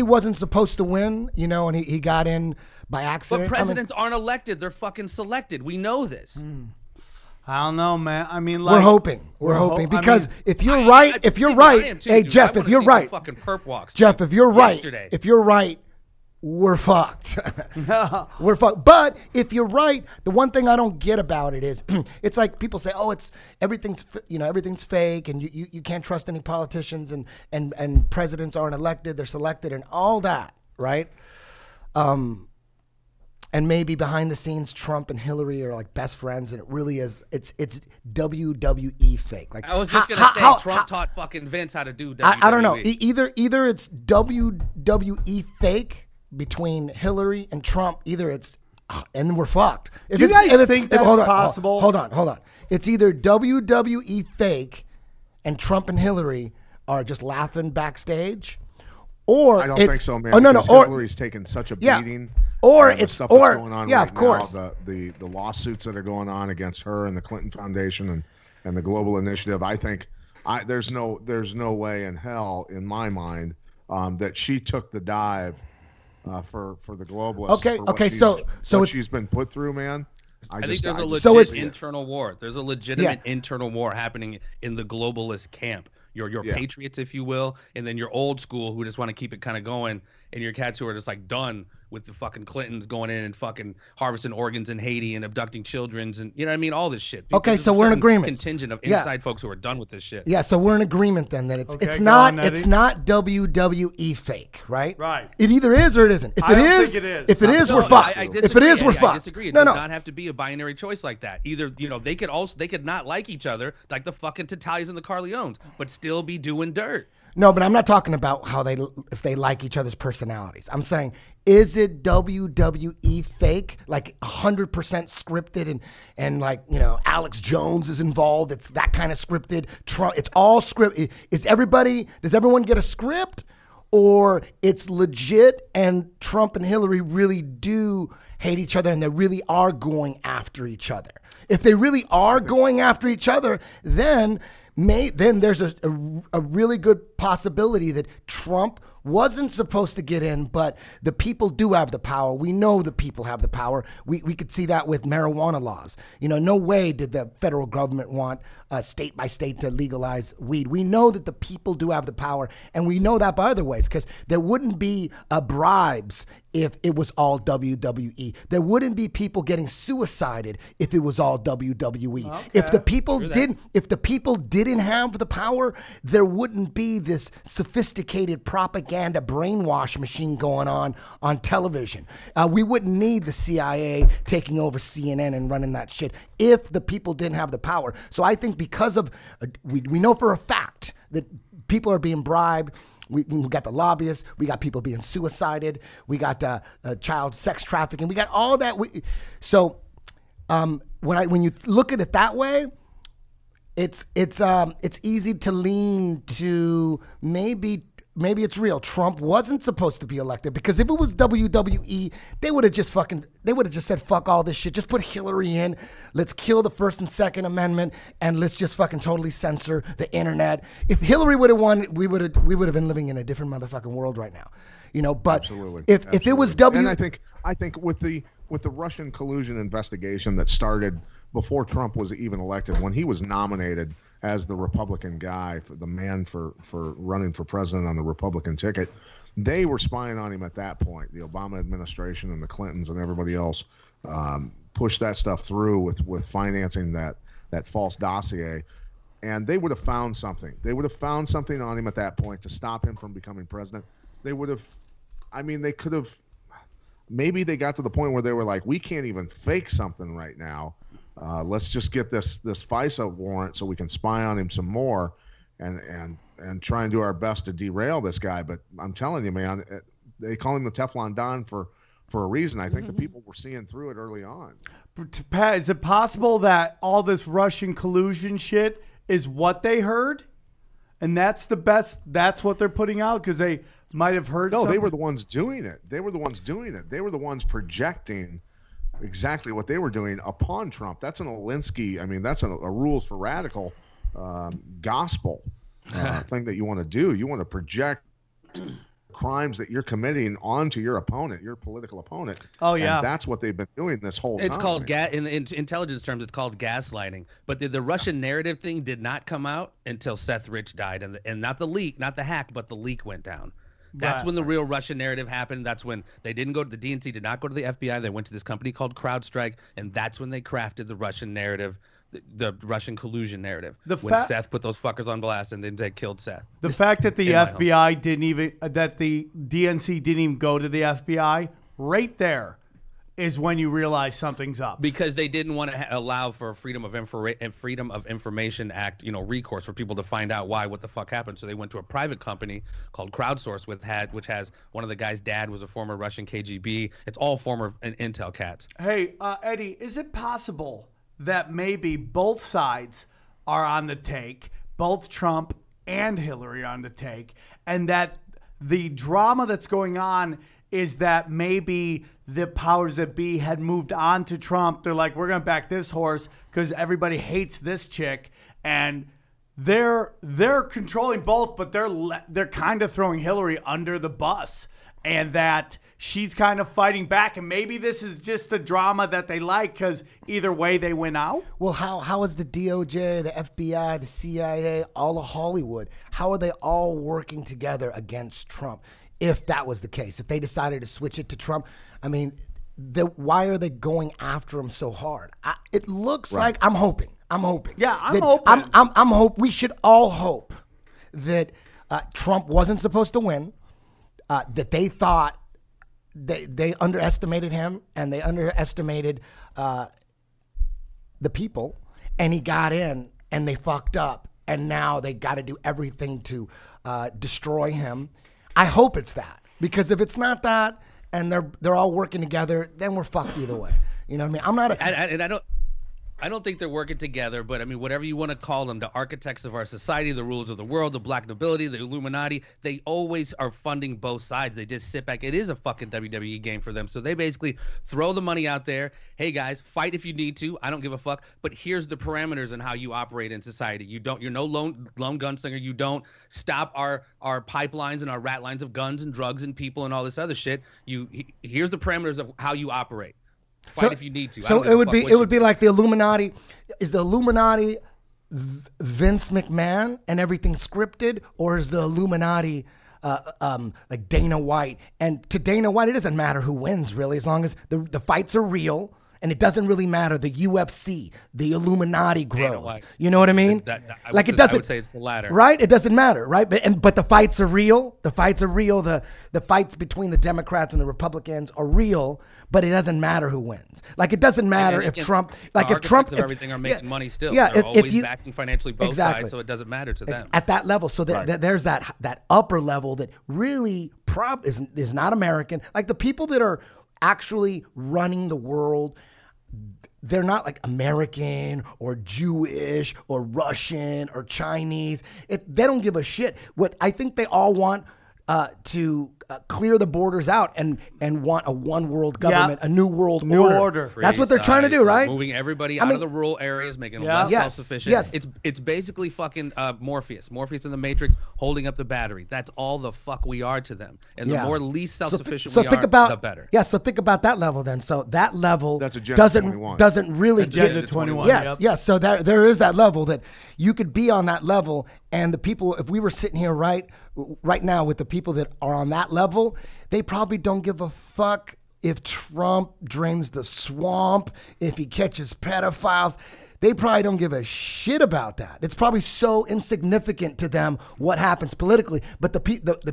wasn't supposed to win, and he got in by accident. But presidents aren't elected; they're fucking selected. We know this. I don't know, man. I mean, we're hoping because if you're right, hey Jeff, if you're right, fucking perp walks, Jeff, if you're right, we're fucked. We're fucked. But if you're right, the one thing I don't get about it is, it's like people say, oh, everything's fake, and you can't trust any politicians, and presidents aren't elected, they're selected, and all that, right? And maybe behind the scenes, Trump and Hillary are like best friends, and it really is. It's WWE fake. Like I was just gonna say, Trump taught fucking Vince how to do WWE. I don't know. Either it's WWE fake between Hillary and Trump. Either it's, and we're fucked. Do you guys think that's possible? Hold on. It's either WWE fake, and Trump and Hillary are just laughing backstage. Or I don't think so, man. Hillary's taken such a beating. Or it's stuff that's going on yeah, right of course. Now, the lawsuits that are going on against her and the Clinton Foundation and the Global Initiative. I think there's no way in hell in my mind that she took the dive for the globalists. Okay. So what she's been put through, man. I think there's a legit internal war. There's a legitimate internal war happening in the globalist camp. Your patriots, if you will, and then your old school who just want to keep it kind of going, and your cats who are just like done with the fucking Clintons going in and fucking harvesting organs in Haiti and abducting children's and all this shit. Okay, so we're in agreement. Contingent of inside folks who are done with this shit. Yeah, so we're in agreement then that it's not WWE fake, right? Right. It either is or it isn't. If it is, we're fucked. If it is, we're fucked. I disagree. It does not have to be a binary choice like that. Either they could not like each other like the fucking Tatalias and the Corleones, but still be doing dirt. No, but I'm not talking about if they like each other's personalities. I'm saying, is it WWE fake, like 100% scripted, and like Alex Jones is involved? It's that kind of scripted. Trump, it's all script. Does everyone get a script, or it's legit? And Trump and Hillary really do hate each other and they really are going after each other. If they really are going after each other, then there's a really good possibility that Trump wasn't supposed to get in, but the people do have the power. We know the people have the power. We could see that with marijuana laws. No way did the federal government want state by state to legalize weed. We know that the people do have the power, and we know that by other ways, because there wouldn't be bribes if it was all WWE. There wouldn't be people getting suicided if it was all WWE. Okay. If the people didn't have the power, there wouldn't be this sophisticated propaganda brainwash machine going on television. We wouldn't need the CIA taking over CNN and running that shit if the people didn't have the power. So I think because of, we know for a fact that people are being bribed. We got the lobbyists. We got people being suicided. We got child sex trafficking. We got all that. When you look at it that way, it's easy to lean to maybe it's real. Trump wasn't supposed to be elected, because if it was WWE, they would have just said fuck all this shit. Just put Hillary in. Let's kill the First and Second Amendment, and let's just fucking totally censor the internet. If Hillary would have won, we would have been living in a different motherfucking world right now. But Absolutely. if it was and I think with the Russian collusion investigation that started before Trump was even elected, when he was nominated as the Republican guy, the man for running for president on the Republican ticket, they were spying on him at that point. The Obama administration and the Clintons and everybody else pushed that stuff through with financing that false dossier, and they would have found something. They would have found something on him at that point to stop him from becoming president. They would have, they could have, maybe they got to the point where they were like, we can't even fake something right now. Let's just get this FISA warrant so we can spy on him some more, and try and do our best to derail this guy. But I'm telling you, man, they call him the Teflon Don for a reason. I think the people were seeing through it early on. Pat, is it possible that all this Russian collusion shit is what they heard, and that's what they're putting out because they might have heard? No, something? they were the ones doing it. They were the ones projecting exactly what they were doing upon Trump. That's an Alinsky. That's a rules for radical gospel thing that you want to do. You want to project crimes that you're committing onto your opponent, your political opponent. Oh yeah, and that's what they've been doing this whole time. It's called in intelligence terms. It's called gaslighting. But the Russian narrative thing did not come out until Seth Rich died, and not the leak, not the hack, but the leak went down. That's when the real Russian narrative happened. That's when they didn't go to the DNC, did not go to the FBI. They went to this company called CrowdStrike, and that's when they crafted the Russian narrative, the Russian collusion narrative. When Seth put those fuckers on blast, and then they killed Seth. The fact that the FBI didn't even, that the DNC didn't even go to the FBI, right there is when you realize something's up. Because they didn't want to allow for Freedom of Information Act, recourse for people to find out what the fuck happened. So they went to a private company called Crowdsource, which has one of the guy's dad was a former Russian KGB. It's all former Intel cats. Hey, Eddie, is it possible that maybe both sides are on the take, both Trump and Hillary are on the take, and that the drama that's going on is that maybe the powers that be had moved on to Trump? They're like, we're going to back this horse because everybody hates this chick, and they're controlling both, but they're kind of throwing Hillary under the bus, and that she's kind of fighting back, and maybe this is just a drama that they like because either way they win out. Well, how is the DOJ, the FBI, the CIA, all of Hollywood, how are they all working together against Trump? If that was the case, if they decided to switch it to Trump, why are they going after him so hard? It looks like I'm hoping. Yeah, I'm hoping. We should all hope that Trump wasn't supposed to win. That they thought they underestimated him and they underestimated the people, and he got in and they fucked up, and now they got to do everything to destroy him. I hope it's that, because if it's not that and they're all working together, then we're fucked either way. You know what I mean? I'm not. I don't. I don't think they're working together, but I mean, whatever you want to call them, the architects of our society, the rulers of the world, the black nobility, the Illuminati, they always are funding both sides. They just sit back. It is a fucking WWE game for them. So they basically throw the money out there. Hey guys, fight if you need to. I don't give a fuck. But here's the parameters on how you operate in society. You're no lone gunslinger. You don't stop our pipelines and our rat lines of guns and drugs and people and all this other shit. Here's the parameters of how you operate. Fight if you need to. So it would be like the Illuminati. Is the Illuminati Vince McMahon and everything scripted, or is the Illuminati like Dana White? And to Dana White, it doesn't matter who wins really, as long as the fights are real. And it doesn't really matter. The UFC, the Illuminati grows. You know what I mean? I would say it's the latter. Right? It doesn't matter, right? But the fights are real. The fights are real. The fights between the Democrats and the Republicans are real. But it doesn't matter who wins. Like it doesn't matter if Trump, everything are making money still. Yeah, they're always backing financially both exactly. sides, so it doesn't matter to them at that level. So there's that upper level that really is not American. Like the people that are actually running the world, they're not like American or Jewish or Russian or Chinese. They don't give a shit. What I think they all want to clear the borders out and want a one world government, a new world order. That's what they're trying to do, right? Moving everybody out of the rural areas, making them less self-sufficient. Yes. It's basically fucking Morpheus in the Matrix holding up the battery. That's all the fuck we are to them. And the more least self-sufficient we are, the better. Yeah, so think about that level then. So that level That's Agenda 21. doesn't really Agenda 21. Yes. So there is that level that you could be on that level, and the people, if we were sitting here right now with the people that are on that level, they probably don't give a fuck if Trump drains the swamp, if he catches pedophiles. They probably don't give a shit about that. It's probably so insignificant to them what happens politically. But the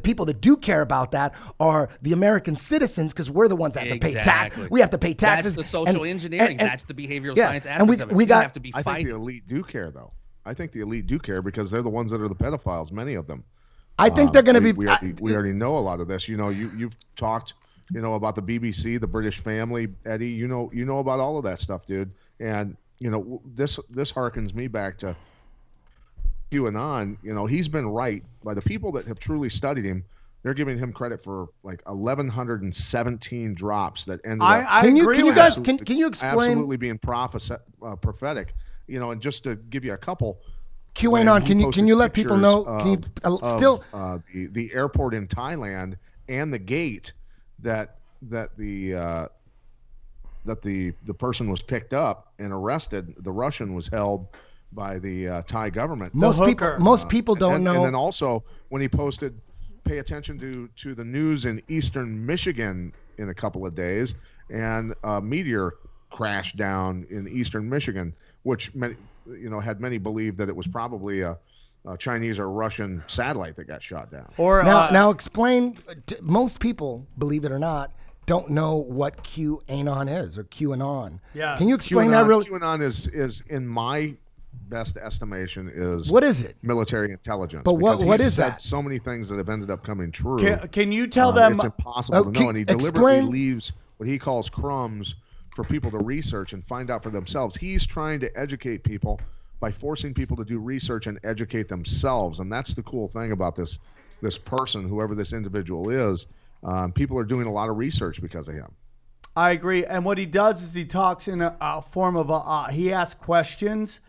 people that do care about that are the American citizens, because we're the ones that have to pay tax. We have to pay taxes. That's the social engineering. That's the behavioral science aspect of it. We have to be I fighting. think the elite do care, though. I think the elite do care because they're the ones that are the pedophiles, many of them. I think they're going to be. We already know a lot of this. You know, you've talked, about the BBC, the British family, Eddie. You know about all of that stuff, dude. And this harkens me back to QAnon. He's been right by the people that have truly studied him. They're giving him credit for like 1,117 drops that ended up. Can you explain? Absolutely being prophetic. And just to give you a couple. QAnon, can you let people know? The airport in Thailand and the gate that the person was picked up and arrested. The Russian was held by the Thai government. Most people don't know. And then also when he posted, pay attention to the news in eastern Michigan in a couple of days, and a meteor crashed down in eastern Michigan, which had many believe that it was probably a Chinese or Russian satellite that got shot down. Or now explain. Most people, believe it or not, don't know what QAnon is or QAnon. Yeah. Can you explain that really? QAnon is in my best estimation is what is it? Military intelligence. But what is that? So many things that have ended up coming true. Can you tell them? It's impossible to know, and he deliberately leaves what he calls crumbs for people to research and find out for themselves. He's trying to educate people by forcing people to do research and educate themselves, and that's the cool thing about this person, whoever this individual is. People are doing a lot of research because of him. I agree, and what he does is he talks in a form of he asks questions,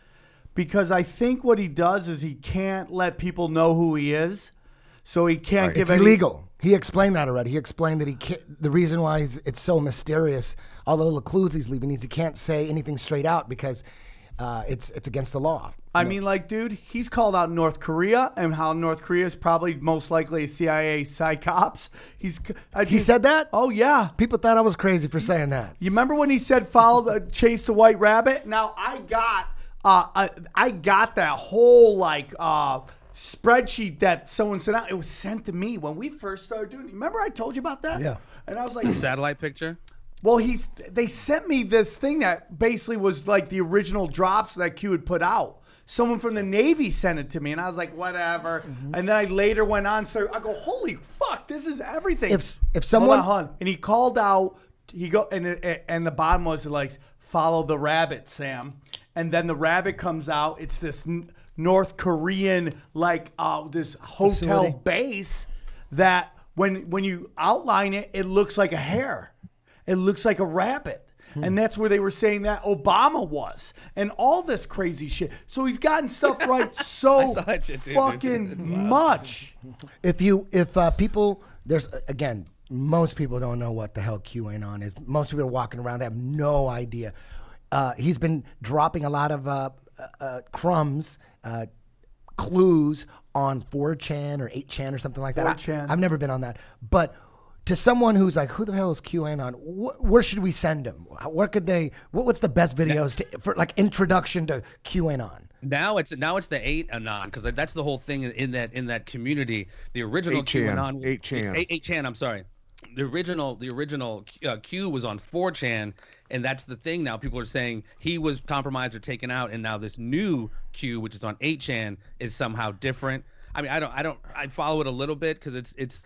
because I think what he does is he can't let people know who he is, so he can't give it's illegal. He explained that already. He explained that he can't, the reason why it's so mysterious, all the little clues he's leaving, is he can't say anything straight out because it's against the law. I mean, like, dude, he's called out North Korea and how North Korea is probably most likely a CIA psychops. He said that? Oh, yeah. People thought I was crazy for saying that. You remember when he said chase the white rabbit? Now, I got that whole, spreadsheet that someone sent out. It was sent to me when we first started doing it. Remember I told you about that? Yeah. And I was like, the satellite picture? Well, they sent me this thing that basically was like the original drops that Q had put out. Someone from the Navy sent it to me, and I was like, whatever. Mm-hmm. And then I later went on, so I go, holy fuck, this is everything. If someone... Hold on. And he called out, and the bottom was like, follow the rabbit, Sam. and then the rabbit comes out. It's this North Korean this hotel Facility. base that when you outline it, it looks like a hare. It looks like a rabbit. And that's where they were saying that Obama was, and all this crazy shit. So he's gotten stuff right so saw that shit, dude. fucking It's much. If people, there's again, most people don't know what the hell QAnon is. Most people are walking around, they have no idea. He's been dropping a lot of crumbs, clues on 4chan or 8chan or something like that. 4chan. I've never been on that, but to someone who's like, who the hell is QAnon? Where should we send them? Where could they? What's the best videos for like introduction to QAnon? Now it's the 8anon, because that's the whole thing in that community. The original 8chan, QAnon, 8chan. 8chan. I'm sorry. The original Q was on 4chan, and that's the thing now. People are saying he was compromised or taken out, and now this new Q, which is on 8chan, is somehow different. I mean, I follow it a little bit because it's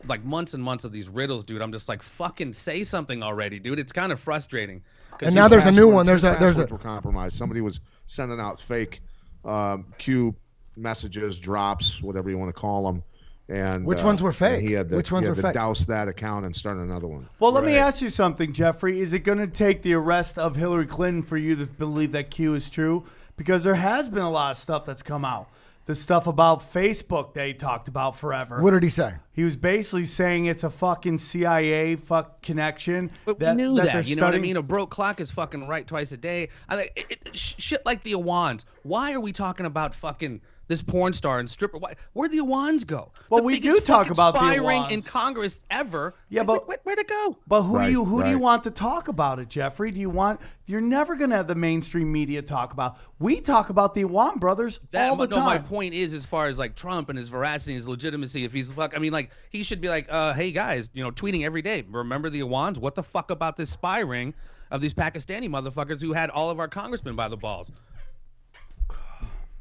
like months and months of these riddles, dude. I'm just like, fucking say something already, dude. It's kind of frustrating. And now there's a new one. Passwords were compromised. Somebody was sending out fake Q messages, drops, whatever you want to call them. And which ones were fake? Which ones were fake? Douse that account and start another one. Well, let me ask you something, Jeffrey. Is it going to take the arrest of Hillary Clinton for you to believe that Q is true? Because there has been a lot of stuff that's come out. The stuff about Facebook they talked about forever. What did he say? He was basically saying it's a fucking CIA connection. But we knew that. You know what I mean? A broke clock is fucking right twice a day. Shit like the Awans. Why are we talking about fucking this porn star and stripper? Where'd the Awans go? Well, the we do biggest talk fucking about the spy ring Awans in Congress ever. Yeah, but where'd it go? But who Right, do you right. want to talk about it, Jeffrey? You're never gonna have the mainstream media talk about. We talk about the Awan brothers all the time. My point is, as far as like Trump and his veracity, his legitimacy, if he's he should be like, hey guys, tweeting every day. Remember the Awans? What the fuck about this spy ring of these Pakistani motherfuckers who had all of our congressmen by the balls?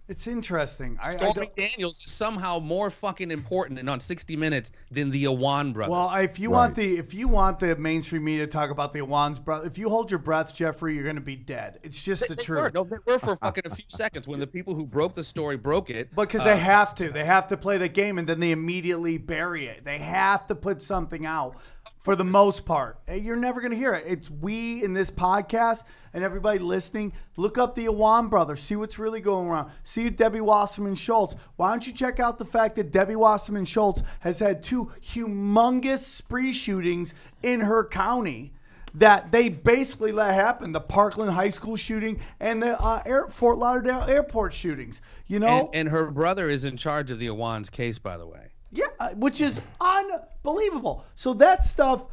It's interesting. Stormy Daniels is somehow more fucking important and on 60 Minutes than the Awan brothers. Well, if you want the mainstream media to talk about the Awans, if you hold your breath, Jeffrey, you're going to be dead. It's just the truth. They were for fucking a few seconds when the people who broke the story broke it. Because they have to. They have to play the game, and then they immediately bury it. They have to put something out. For the most part, you're never going to hear it. It's we in this podcast and everybody listening. Look up the Awan brothers. See what's really going around. See Debbie Wasserman Schultz. Why don't you check out the fact that Debbie Wasserman Schultz has had 2 humongous spree shootings in her county that they basically let happen. The Parkland High School shooting and the Fort Lauderdale airport shootings. And her brother is in charge of the Awan's case, by the way. Yeah, which is unbelievable. So that stuff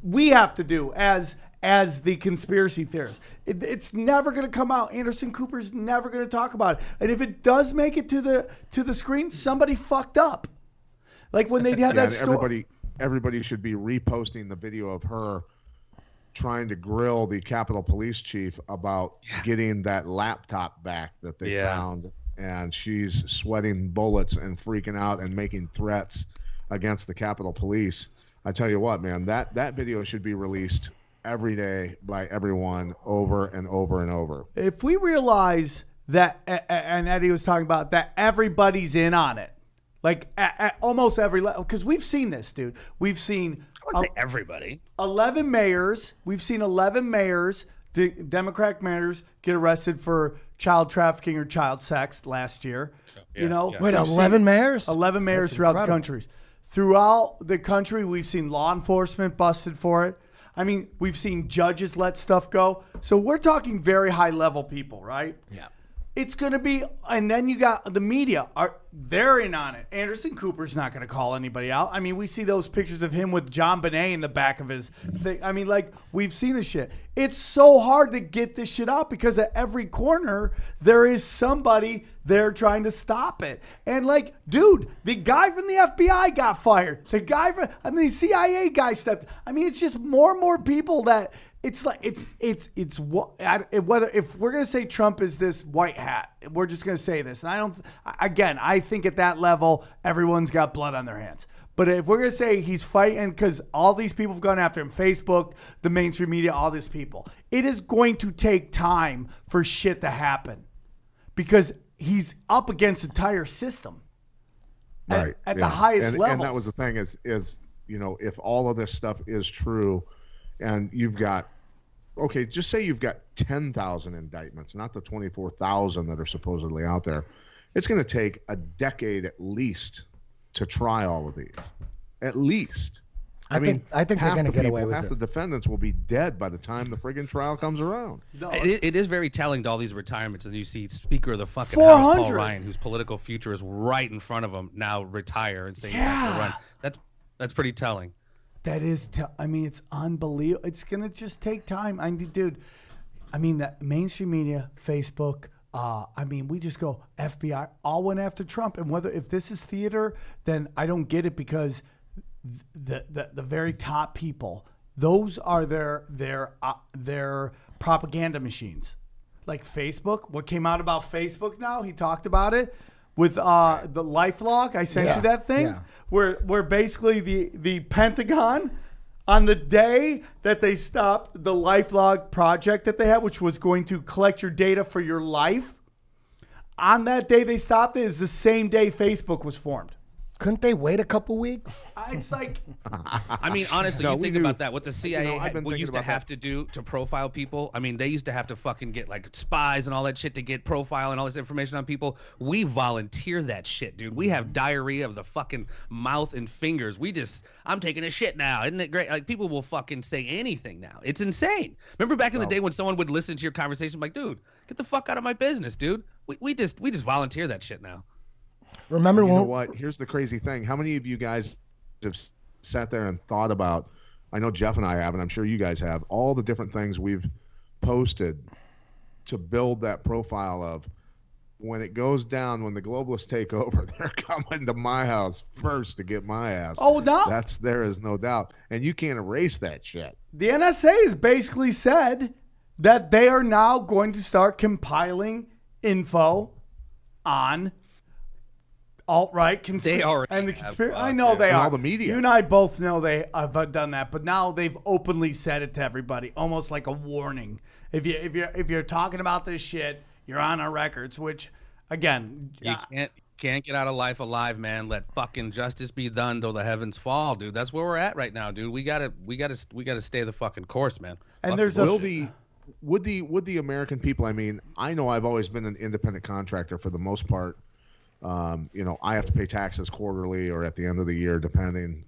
we have to do as the conspiracy theorists. It's never going to come out. Anderson Cooper's never going to talk about it. And if it does make it to the screen, somebody fucked up. Like when they had that story. Everybody should be reposting the video of her trying to grill the Capitol Police Chief about getting that laptop back that they found. And she's sweating bullets and freaking out and making threats against the Capitol Police. I tell you what, man, that video should be released every day by everyone over and over and over. If we realize that, and Eddie was talking about that, everybody's in on it. Like at almost every level, because we've seen this, dude. We've seen I would say everybody. 11 mayors. We've seen 11 mayors, Democratic mayors, get arrested for child trafficking or child sex last year. Wait, 11 mayors? 11 mayors That's throughout incredible. the country. Throughout the country, we've seen law enforcement busted for it. I mean, we've seen judges let stuff go. So we're talking very high level people, right? Yeah. It's going to be, and then you got the media. They're in on it. Anderson Cooper's not going to call anybody out. I mean, we see those pictures of him with John Bonet in the back of his thing. I mean, like, we've seen this shit. It's so hard to get this shit out because at every corner, there is somebody there trying to stop it. And, like, dude, the guy from the FBI got fired. The CIA guy stepped. I mean, it's just more and more people that. It's like whether if we're gonna say Trump is this white hat, we're just gonna say this. And I think at that level, everyone's got blood on their hands. But if we're going to say he's fighting, because all these people have gone after him, Facebook, the mainstream media, all these people, it is going to take time for shit to happen because he's up against the entire system at the highest level. And that was the thing is, you know, if all of this stuff is true and you've got, okay, just say you've got 10,000 indictments, not the 24,000 that are supposedly out there. It's going to take a decade at least to try all of these, at least. I think they're going to get away with it. Half the defendants will be dead by the time the friggin' trial comes around. No, it is very telling to all these retirements, and you see Speaker of the fucking House, Paul Ryan, whose political future is right in front of him, now retire and say he has to run. That's pretty telling. That is, I mean, it's unbelievable. It's going to just take time. Dude, I mean, the mainstream media, Facebook, I mean, we just go FBI, all went after Trump. And if this is theater, then I don't get it because the very top people, those are their propaganda machines. Like Facebook, what came out about Facebook now, he talked about it with the LifeLog. I sent you that thing where basically the Pentagon, on the day that they stopped the LifeLog project that they had, which was going to collect your data for your life, on that day they stopped it is the same day Facebook was formed. Couldn't they wait a couple weeks? It's like, I mean, honestly, you think about that. What the CIA used to have to do to profile people. I mean, they used to have to fucking get like spies and all that shit to get profile and all this information on people. We volunteer that shit, dude. We have diarrhea of the fucking mouth and fingers. I'm taking a shit now. Isn't it great? Like, people will fucking say anything now. It's insane. Remember back in the day when someone would listen to your conversation, like, dude, get the fuck out of my business, dude. We just volunteer that shit now. Remember, you know what? Here's the crazy thing. How many of you guys have sat there and thought about, I know Jeff and I have, and I'm sure you guys have, all the different things we've posted to build that profile of when it goes down, when the globalists take over, they're coming to my house first to get my ass. Oh, no. There is no doubt. And you can't erase that shit. The NSA has basically said that they are now going to start compiling info on alt-right conspiracy and the conspiracy. I know they are. All the media. You and I both know they have done that, but now they've openly said it to everybody, almost like a warning. If you're talking about this shit, you're on our records. Which, again, you can't get out of life alive, man. Let fucking justice be done till the heavens fall, dude. That's where we're at right now, dude. We gotta stay the fucking course, man. And there's would the American people? I mean, I know I've always been an independent contractor for the most part. You know, I have to pay taxes quarterly or at the end of the year, depending.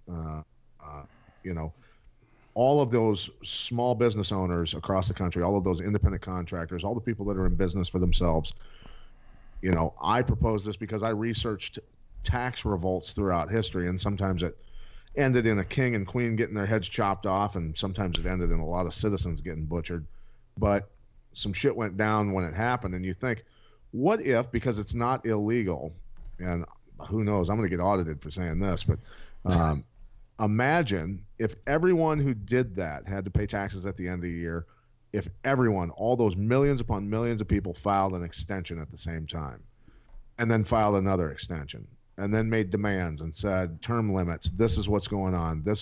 You know, all of those small business owners across the country, all of those independent contractors, all the people that are in business for themselves. You know, I propose this because I researched tax revolts throughout history, and sometimes it ended in a king and queen getting their heads chopped off, and sometimes it ended in a lot of citizens getting butchered. But some shit went down when it happened, and you think, what if, because it's not illegal, and who knows, I'm going to get audited for saying this, but imagine if everyone who did that had to pay taxes at the end of the year, if everyone, all those millions upon millions of people filed an extension at the same time, and then filed another extension, and then made demands and said, term limits, this is what's going on, this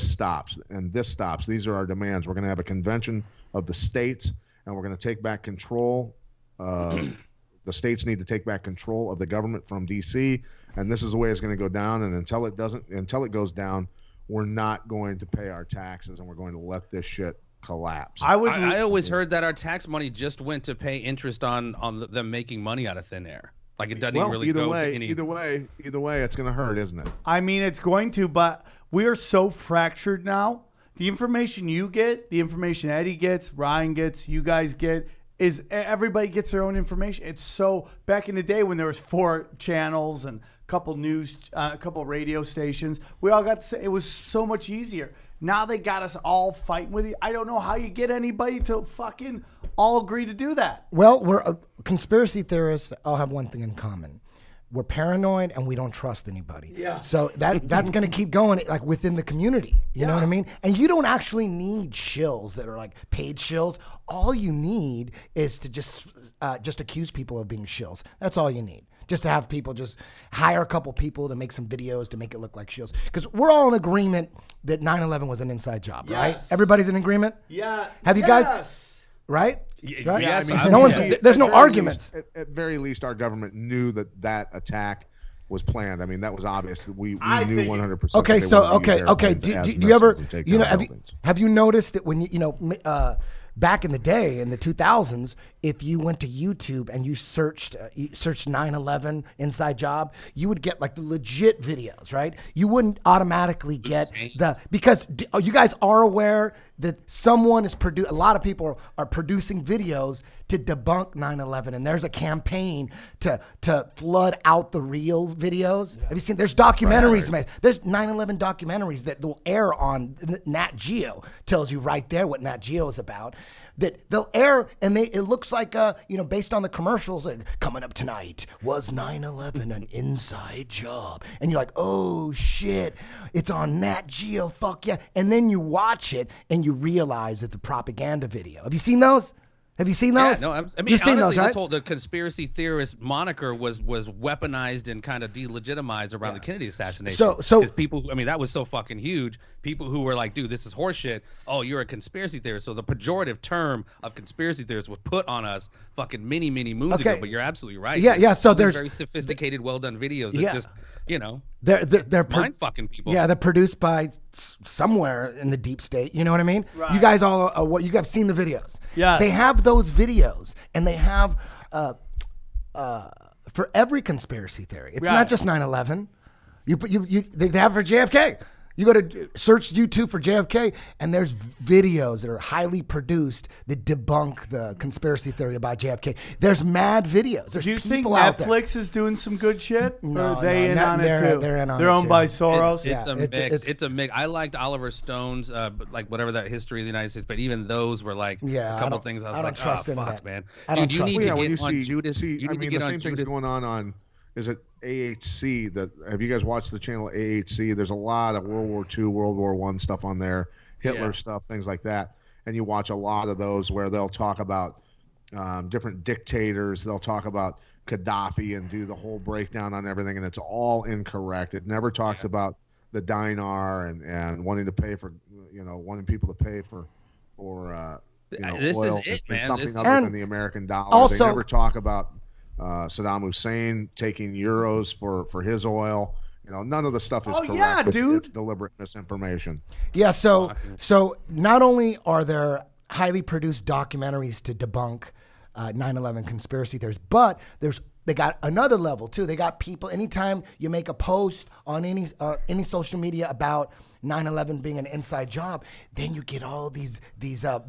stops, and this stops, these are our demands, we're going to have a convention of the states, and we're going to take back control. The states need to take back control of the government from D.C., and this is the way it's going to go down. And until it goes down, we're not going to pay our taxes, and we're going to let this shit collapse. I always heard that our tax money just went to pay interest on them making money out of thin air. Like, it doesn't really go to any. Either way, it's going to hurt, isn't it? I mean, it's going to, but we are so fractured now. The information you get, the information Eddie gets, Ryan gets, you guys get, is everybody gets their own information. It's so, back in the day when there was 4 channels and a couple radio stations, we all got to say, it was so much easier. Now they got us all fighting with you. I don't know how you get anybody to fucking all agree to do that. Well, we're conspiracy theorists all have one thing in common. We're paranoid and we don't trust anybody. Yeah. So that's going to keep going, like, within the community. You know what I mean? And you don't actually need shills that are like paid shills. All you need is to just accuse people of being shills. That's all you need. Just to have people just hire a couple people to make some videos to make it look like shields. Because we're all in agreement that 9/11 was an inside job, right? Everybody's in agreement? Yeah. Have you guys, right? Right? Yes, no one's, there's no argument. At very least, our government knew that attack was planned. I mean, that was obvious. We knew 100%. Okay, do you ever, have you noticed that when back in the day, in the 2000s, if you went to YouTube and you searched 9/11 inside job, you would get like the legit videos, right? You wouldn't automatically get because you guys are aware that someone is a lot of people are producing videos to debunk 9/11, and there's a campaign to flood out the real videos. Have you seen? There's documentaries made. There's 9/11 documentaries that will air on Nat Geo. Tells you right there what Nat Geo is about. That they'll air, and it looks like based on the commercials, like, coming up tonight, was 9/11 an inside job? And you're like, oh shit, it's on Nat Geo, fuck yeah. And then you watch it and you realize it's a propaganda video. Have you seen those? Have you seen those? Yeah, no, I mean, you've seen honestly, those, right? the conspiracy theorist moniker was weaponized and kind of delegitimized around the Kennedy assassination. So because people, I mean, that was so fucking huge. People who were like, dude, this is horseshit. Oh, you're a conspiracy theorist. So the pejorative term of conspiracy theorist was put on us fucking many moons ago. But you're absolutely right. Yeah. So there's very sophisticated, well done videos that just, they're mind fucking people. Yeah, they're produced by somewhere in the deep state. You know what I mean? Right. You guys all you guys seen the videos? Yeah. They have those videos, and they have for every conspiracy theory. It's not just 9/11. They have for JFK. You go to search YouTube for JFK, and there's videos that are highly produced that debunk the conspiracy theory about JFK. There's mad videos. There's Do you think people out there. Netflix is doing some good shit? No, or are they in on it too? They're in on it They're owned too. by Soros. It's a mix. It's a mix. I liked Oliver Stone's, like whatever that history of the United States, but even those were like a couple things. I was like, trust oh fuck, that. man. Dude, you need to get on see, Judas. You need to get the on same thing's Judas. going on. Is it AHC? Have you guys watched the channel AHC? There's a lot of World War II, World War I stuff on there, Hitler stuff, things like that. And you watch a lot of those where they'll talk about different dictators. They'll talk about Gaddafi and do the whole breakdown on everything, and it's all incorrect. It never talks about the dinar and wanting to pay for, wanting people to pay for this oil is it, and man. something other than the American dollar. Also, they never talk about Saddam Hussein taking euros for his oil. None of the stuff is correct. Yeah, dude. It's deliberate misinformation. Yeah, so not only are there highly produced documentaries to debunk 9/11 conspiracy theories, but they got another level too. They got people. Anytime you make a post on any social media about 9/11 being an inside job, then you get all these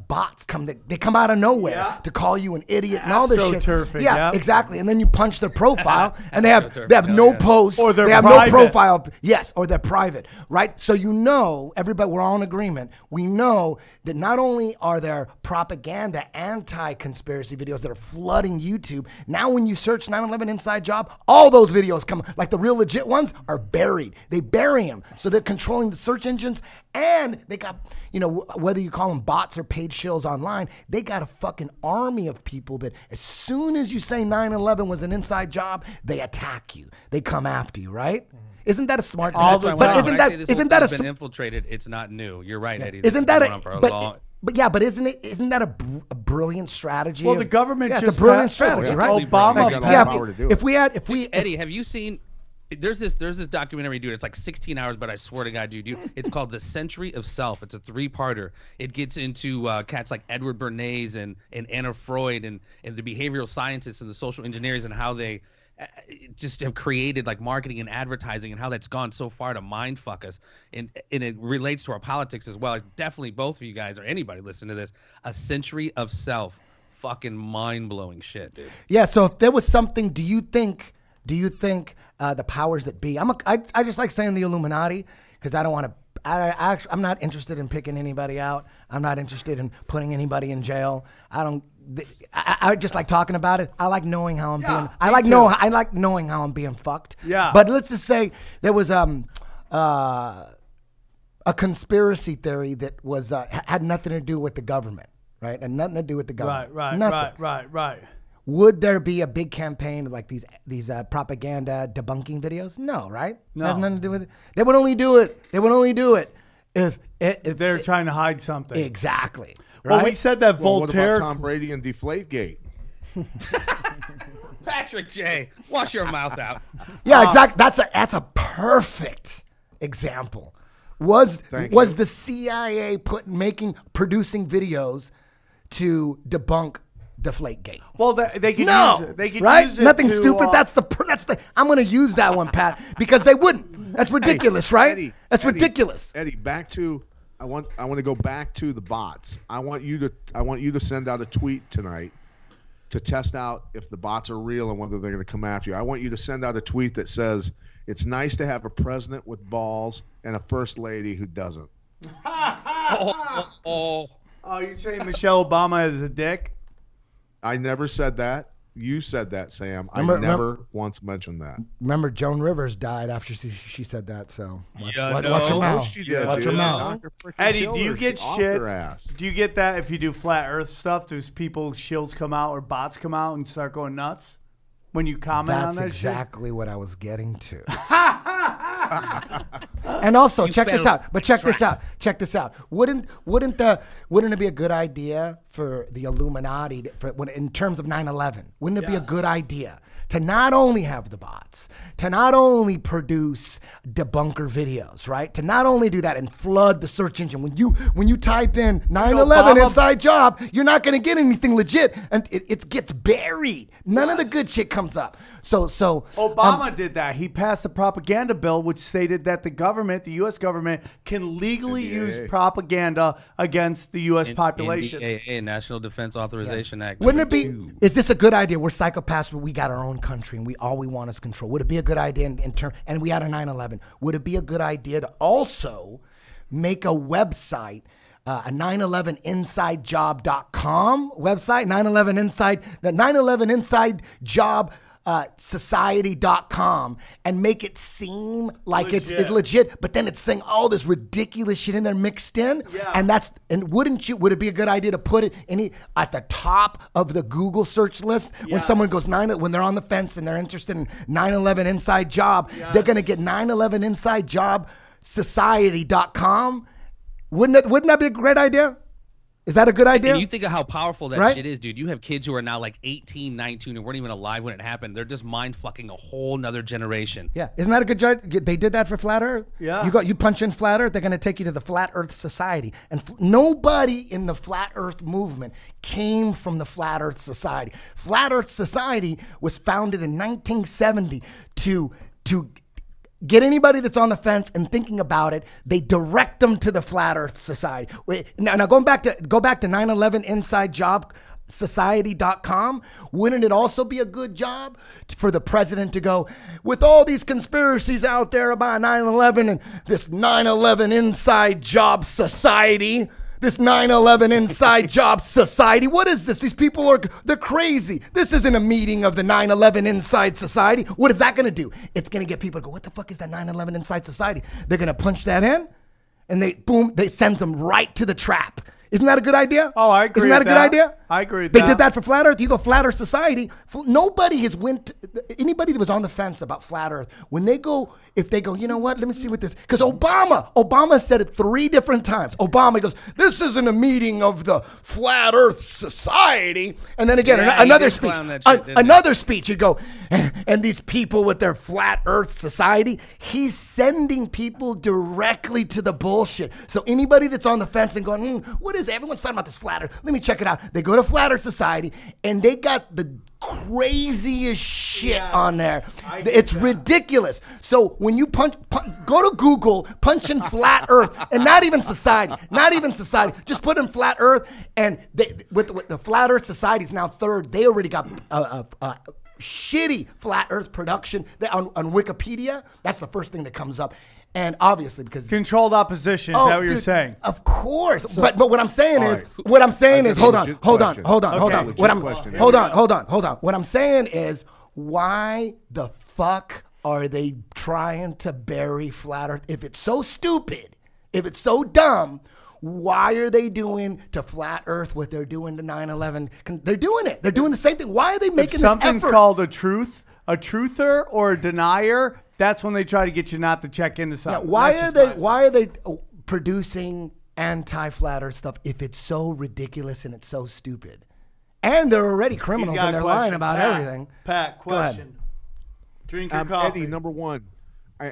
bots they come out of nowhere to call you an idiot and all this shit. Yeah, exactly. And then you punch their profile and they have no posts, or they have private. no profile. Yes, or they're private, right? So everybody, we're all in agreement. We know that not only are there propaganda, anti-conspiracy videos that are flooding YouTube. Now, when you search 9/11 inside job, all those videos come, like the real legit ones, are buried. They bury them, so they're controlling the search engines, and they got, whether you call them bots or paid shills online, they got a fucking army of people that as soon as you say 9/11 was an inside job, they attack you. They come after you, right? Isn't that a smart thing? But isn't that been infiltrated? It's not new. You're right, Eddie. Isn't that But isn't that a brilliant strategy? Well, the government it's a brilliant strategy, right? Obama. Eddie, have you seen? There's this documentary, dude. It's like 16 hours, but I swear to God, dude, it's called The Century of Self. It's a 3-parter. It gets into cats like Edward Bernays and Anna Freud and the behavioral scientists and the social engineers and how they just have created like marketing and advertising and how that's gone so far to mind fuck us. And it relates to our politics as well. It's definitely both of you guys or anybody listening to this. A Century of Self. Fucking mind-blowing shit, dude. Yeah, so if there was something, do you think the powers that be, I just like saying the Illuminati because I don't want to, I'm not interested in picking anybody out. I'm not interested in putting anybody in jail. I just like talking about it. I like knowing how I'm being. I like knowing how I'm being fucked. Yeah. But let's just say there was a conspiracy theory that was had nothing to do with the government, right? And nothing to do with the government. Right. would there be a big campaign like these propaganda debunking videos? No, right? No. It has nothing to do with it. They would only do it. They would only do it if they're trying to hide something. exactly. Well, Right? we said that Well, what Voltaire. about Tom Brady and Deflategate? Patrick J, wash your mouth out. Yeah, exactly. That's a perfect example. Was Thank the CIA producing videos to debunk Deflategate? Well, they could No, use it. They could right? use it Nothing to, stupid. That's the. I'm going to use that one, Pat, because they wouldn't. That's ridiculous, right? Eddie, That's Eddie, ridiculous. Eddie, I want to go back to the bots. I want you to send out a tweet tonight to test out if the bots are real and whether they're going to come after you. I want you to send out a tweet that says it's nice to have a president with balls and a first lady who doesn't. Oh, you're saying Michelle Obama is a dick? I never said that. You said that, Sam. I Remember- never once mentioned that. Remember, Joan Rivers died after she said that. So watch Yeah, your no. mouth. No, she did, Watch your dude. mouth. Doctor freaking Eddie, killed do you her. get She offed shit? her ass. Do you get that if you do flat Earth stuff? Does people's shields come out or bots come out and start going nuts when you comment That's on that exactly what I was getting to. And also, check this out. But check this out. Check this out. Wouldn't it be a good idea for the Illuminati in terms of 9/11? Wouldn't it be a good idea to not only have the bots, to not only produce debunker videos, right? To not only do that and flood the search engine. When you type in 9/11 Obama- inside job, you're not going to get anything legit, and it gets buried. None of the good shit comes up. So Obama did that. He passed a propaganda bill which stated that the U.S. government, can legally NDAA. use propaganda against the U.S. population. NDAA, National Defense Authorization Act. Wouldn't it be? #2. Is this a good idea? We're psychopaths, but we got our own country, and all we want is control. Would it be a good idea in term? And we had a 9/11. Would it be a good idea to also make a website, a 911insidejob.com website, 911 inside the 911 inside job society.com, and make it seem like it's legit, but then it's saying all this ridiculous shit in there mixed in. Yeah. And would it be a good idea to put it at the top of the Google search list when Yes. someone goes when they're on the fence and they're interested in 9/11 inside job, they're going to get 9/11 inside job society.com. Wouldn't that be a great idea? Is that a good idea? And you think of how powerful that Right? shit is, dude. You have kids who are now like 18, 19, and weren't even alive when it happened. They're just mind fucking a whole nother generation. Yeah, isn't that a good job? They did that for Flat Earth. Yeah. You punch in Flat Earth, they're going to take you to the Flat Earth Society, and nobody in the Flat Earth movement came from the Flat Earth Society. Flat Earth Society was founded in 1970 to get anybody that's on the fence and thinking about it, they direct them to the Flat Earth Society. Now go back to 9/11 inside job society.com. Wouldn't it also be a good job for the president to go, with all these conspiracies out there about 9/11 and this 9/11 inside job society, this 9/11 inside job society, what is this? These people they're crazy. This isn't a meeting of the 9/11 inside society. What is that going to do? It's going to get people to go, what the fuck is that 9/11 inside society? They're going to punch that in, and they sends them right to the trap. Isn't that a good idea? Oh, I agree Isn't that a with good that. idea? I agree with They that. did that for Flat Earth. You go Flat Earth Society. Nobody has anybody that was on the fence about Flat Earth, if they go, you know what, let me see what this, because Obama said it 3 different times. Obama goes, this isn't a meeting of the Flat Earth Society. And then again, Yeah, he another did speech, clown that shit, didn't he? another speech, you'd go, and these people with their Flat Earth Society, he's sending people directly to the bullshit. So anybody that's on the fence and going, what is it? Everyone's talking about this Flat Earth. Let me check it out. They go to Flat Earth Society, and they got the craziest shit on there. It's ridiculous. So when you go to Google, punch in Flat Earth, and not even society, just put in Flat Earth, and with the Flat Earth Society is now 3rd. They already got a shitty Flat Earth production on Wikipedia. That's the first thing that comes up. And obviously, because Controlled opposition. Is that what you're dude, saying? Of course, but what I'm saying All is, right. what I'm saying I is, think hold a on. legit What question. Why are they doing to flat Earth what they're doing to 9/11? They're doing it. They're doing the same thing. Why are they making If something's this effort? called a truther or a denier, that's when they try to get you not to check into something. Why That's are they producing anti-flat Earth stuff if it's so ridiculous and it's so stupid? And they're already criminals and they're lying about everything. Pat, Go ahead. question. Drink your coffee. Eddie, number one,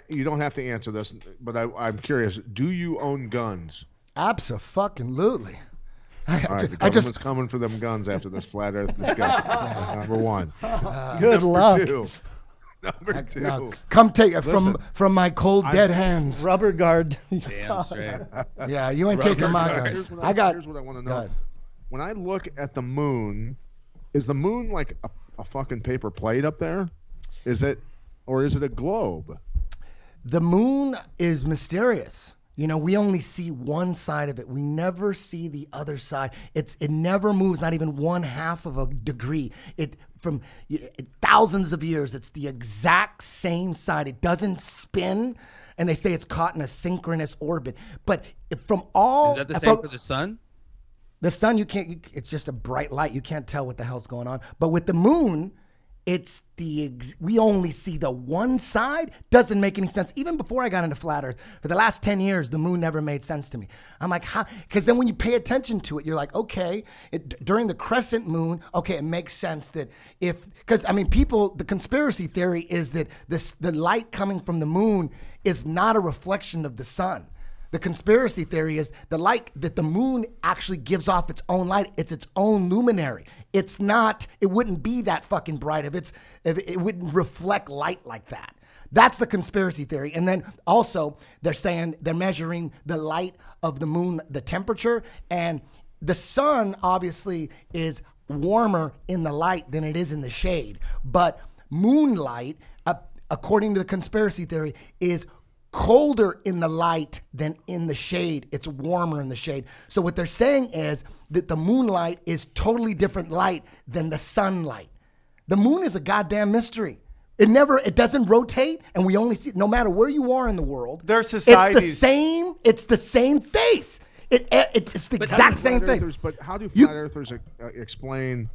you don't have to answer this, but I'm curious. Do you own guns? Absolutely. All right, the government's coming for them guns after this flat Earth discussion. Number one. Good luck. Number two. No, come take it from my cold dead hands. Rubber guard. Damn straight. Yeah, you ain't taking my guns. Here's what I want to know. When I look at the moon, is the moon like a fucking paper plate up there? Is it, or is it a globe? The moon is mysterious. You know, we only see one side of it. We never see the other side. It never moves, not even 1/2 of a degree. From thousands of years, it's the exact same side. It doesn't spin, and they say it's caught in a synchronous orbit. But from all, Is that the same for the sun? The sun, it's just a bright light. You can't tell what the hell's going on. But with the moon, we only see the one side. Doesn't make any sense. Even before I got into flat Earth, for the last 10 years, the moon never made sense to me. I'm like, how? Because then when you pay attention to it, you're like, okay, during the crescent moon, okay, it makes sense that because I mean, the conspiracy theory is that the light coming from the moon is not a reflection of the sun. The conspiracy theory is the light that the moon actually gives off its own light. It's its own luminary. It wouldn't be that fucking bright if it wouldn't reflect light like that. That's the conspiracy theory. And then also they're saying they're measuring the light of the moon, the temperature, and the sun obviously is warmer in the light than it is in the shade. But moonlight, according to the conspiracy theory, is colder in the light than in the shade. It's warmer in the shade. So what they're saying is that the moonlight is totally different light than the sunlight. The moon is a goddamn mystery. It doesn't rotate, and we only see it no matter where you are in the world. Their societies. It's the same face. It's the exact same face. But how do flat earthers explain,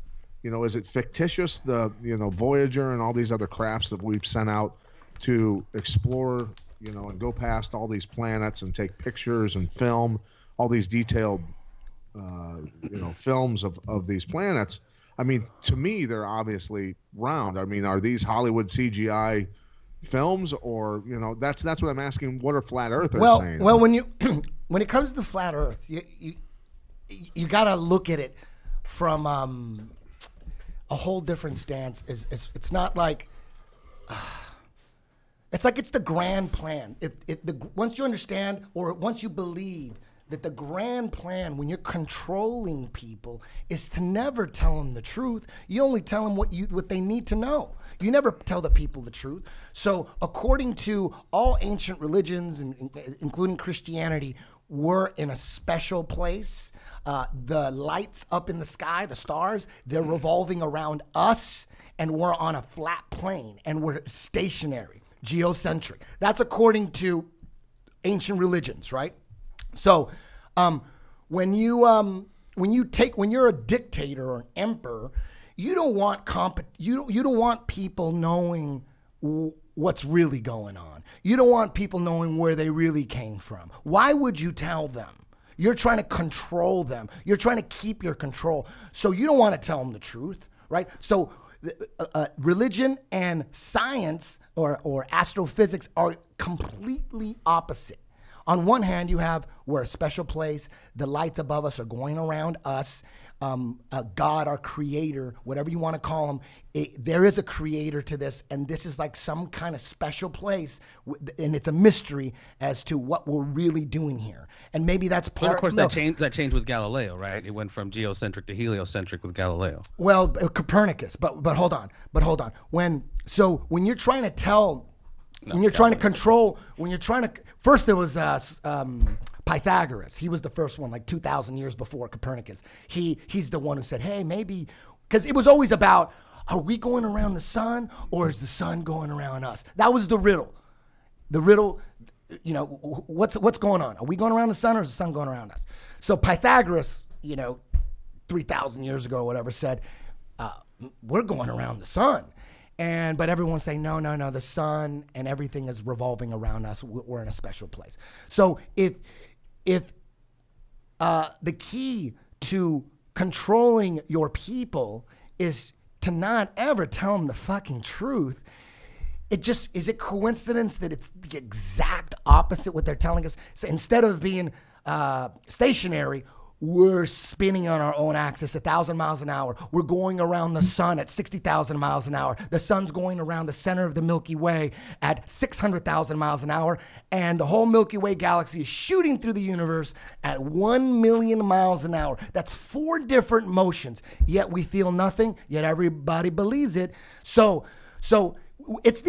is it fictitious, the, Voyager and all these other crafts that we've sent out to explore, and go past all these planets and take pictures and film all these detailed, films of these planets? I mean, to me, they're obviously round. I mean, are these Hollywood CGI films, or that's what I'm asking. What are flat earthers saying? Well, when it comes to flat Earth, you got to look at it from a whole different stance. It's not like. It's like it's the grand plan. Once you understand, or once you believe that the grand plan, when you're controlling people, is to never tell them the truth. You only tell them what they need to know. You never tell the people the truth. So according to all ancient religions, including Christianity, we're in a special place. The lights up in the sky, the stars, they're revolving around us, and we're on a flat plane, and we're stationary. Geocentric. That's according to ancient religions, right? So, when you're a dictator or an emperor, you don't want people knowing what's really going on. You don't want people knowing where they really came from. Why would you tell them? You're trying to control them. You're trying to keep your control. So you don't want to tell them the truth, right? So religion and science or astrophysics are completely opposite. On one hand, we're a special place. The lights above us are going around us. God, our creator, whatever you want to call him, there is a creator to this, and this is like some kind of special place, and it's a mystery as to what we're really doing here. And maybe that's part. Well, of course, that changed with Galileo, right? It went from geocentric to heliocentric with Galileo. Well, Copernicus, but hold on. When you're trying to tell. When you're trying to control, first there was Pythagoras. He was the first one, like 2,000 years before Copernicus. He's the one who said, hey, maybe, because it was always about, are we going around the sun or is the sun going around us? That was the riddle. The riddle, you know, what's going on? Are we going around the sun, or is the sun going around us? So Pythagoras, 3,000 years ago or whatever, said, we're going around the sun. But everyone's saying, no, the sun and everything is revolving around us. We're in a special place. So if the key to controlling your people is to not ever tell them the fucking truth, is it coincidence that it's the exact opposite what they're telling us? So instead of being stationary, we're spinning on our own axis 1,000 miles an hour. We're going around the sun at 60,000 miles an hour. The sun's going around the center of the Milky Way at 600,000 miles an hour. And the whole Milky Way galaxy is shooting through the universe at 1 million miles an hour. That's 4 different motions. Yet we feel nothing, yet everybody believes it. So it's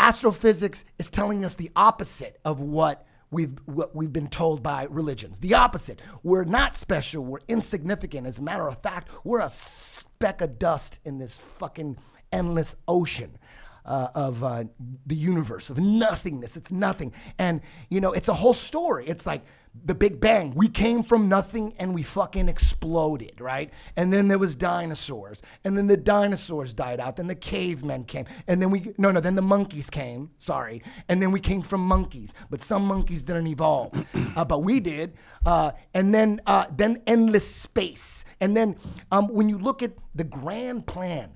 astrophysics is telling us the opposite of what we've been told by religions. The opposite. We're not special. We're insignificant. As a matter of fact, we're a speck of dust in this fucking endless ocean of the universe, of nothingness. It's nothing. And, it's a whole story. It's like the Big Bang. We came from nothing and we fucking exploded, right? And then there was dinosaurs. And then the dinosaurs died out. Then the cavemen came. And then then the monkeys came. Sorry. And then we came from monkeys. But some monkeys didn't evolve. But we did. And then endless space. And then when you look at the grand plan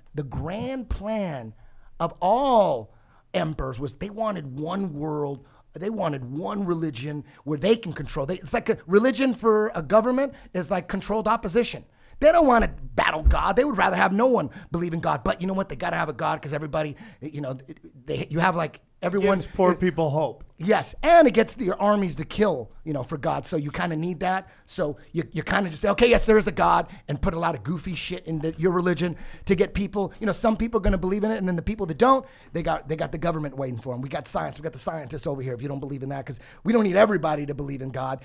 of all emperors was they wanted one world. They wanted one religion where they can control. It's like a religion for a government is like controlled opposition. They don't want to battle God. They would rather have no one believe in God. But you know what? They got to have a God because everybody, you have like everyone. Gives poor people hope. Yes, and it gets your armies to kill, for God. So you kind of need that. So you kind of just say, okay, yes, there is a God, and put a lot of goofy shit into your religion to get people. Some people are going to believe in it, and then the people that don't, they got the government waiting for them. We got science. We got the scientists over here. If you don't believe in that, because we don't need everybody to believe in God.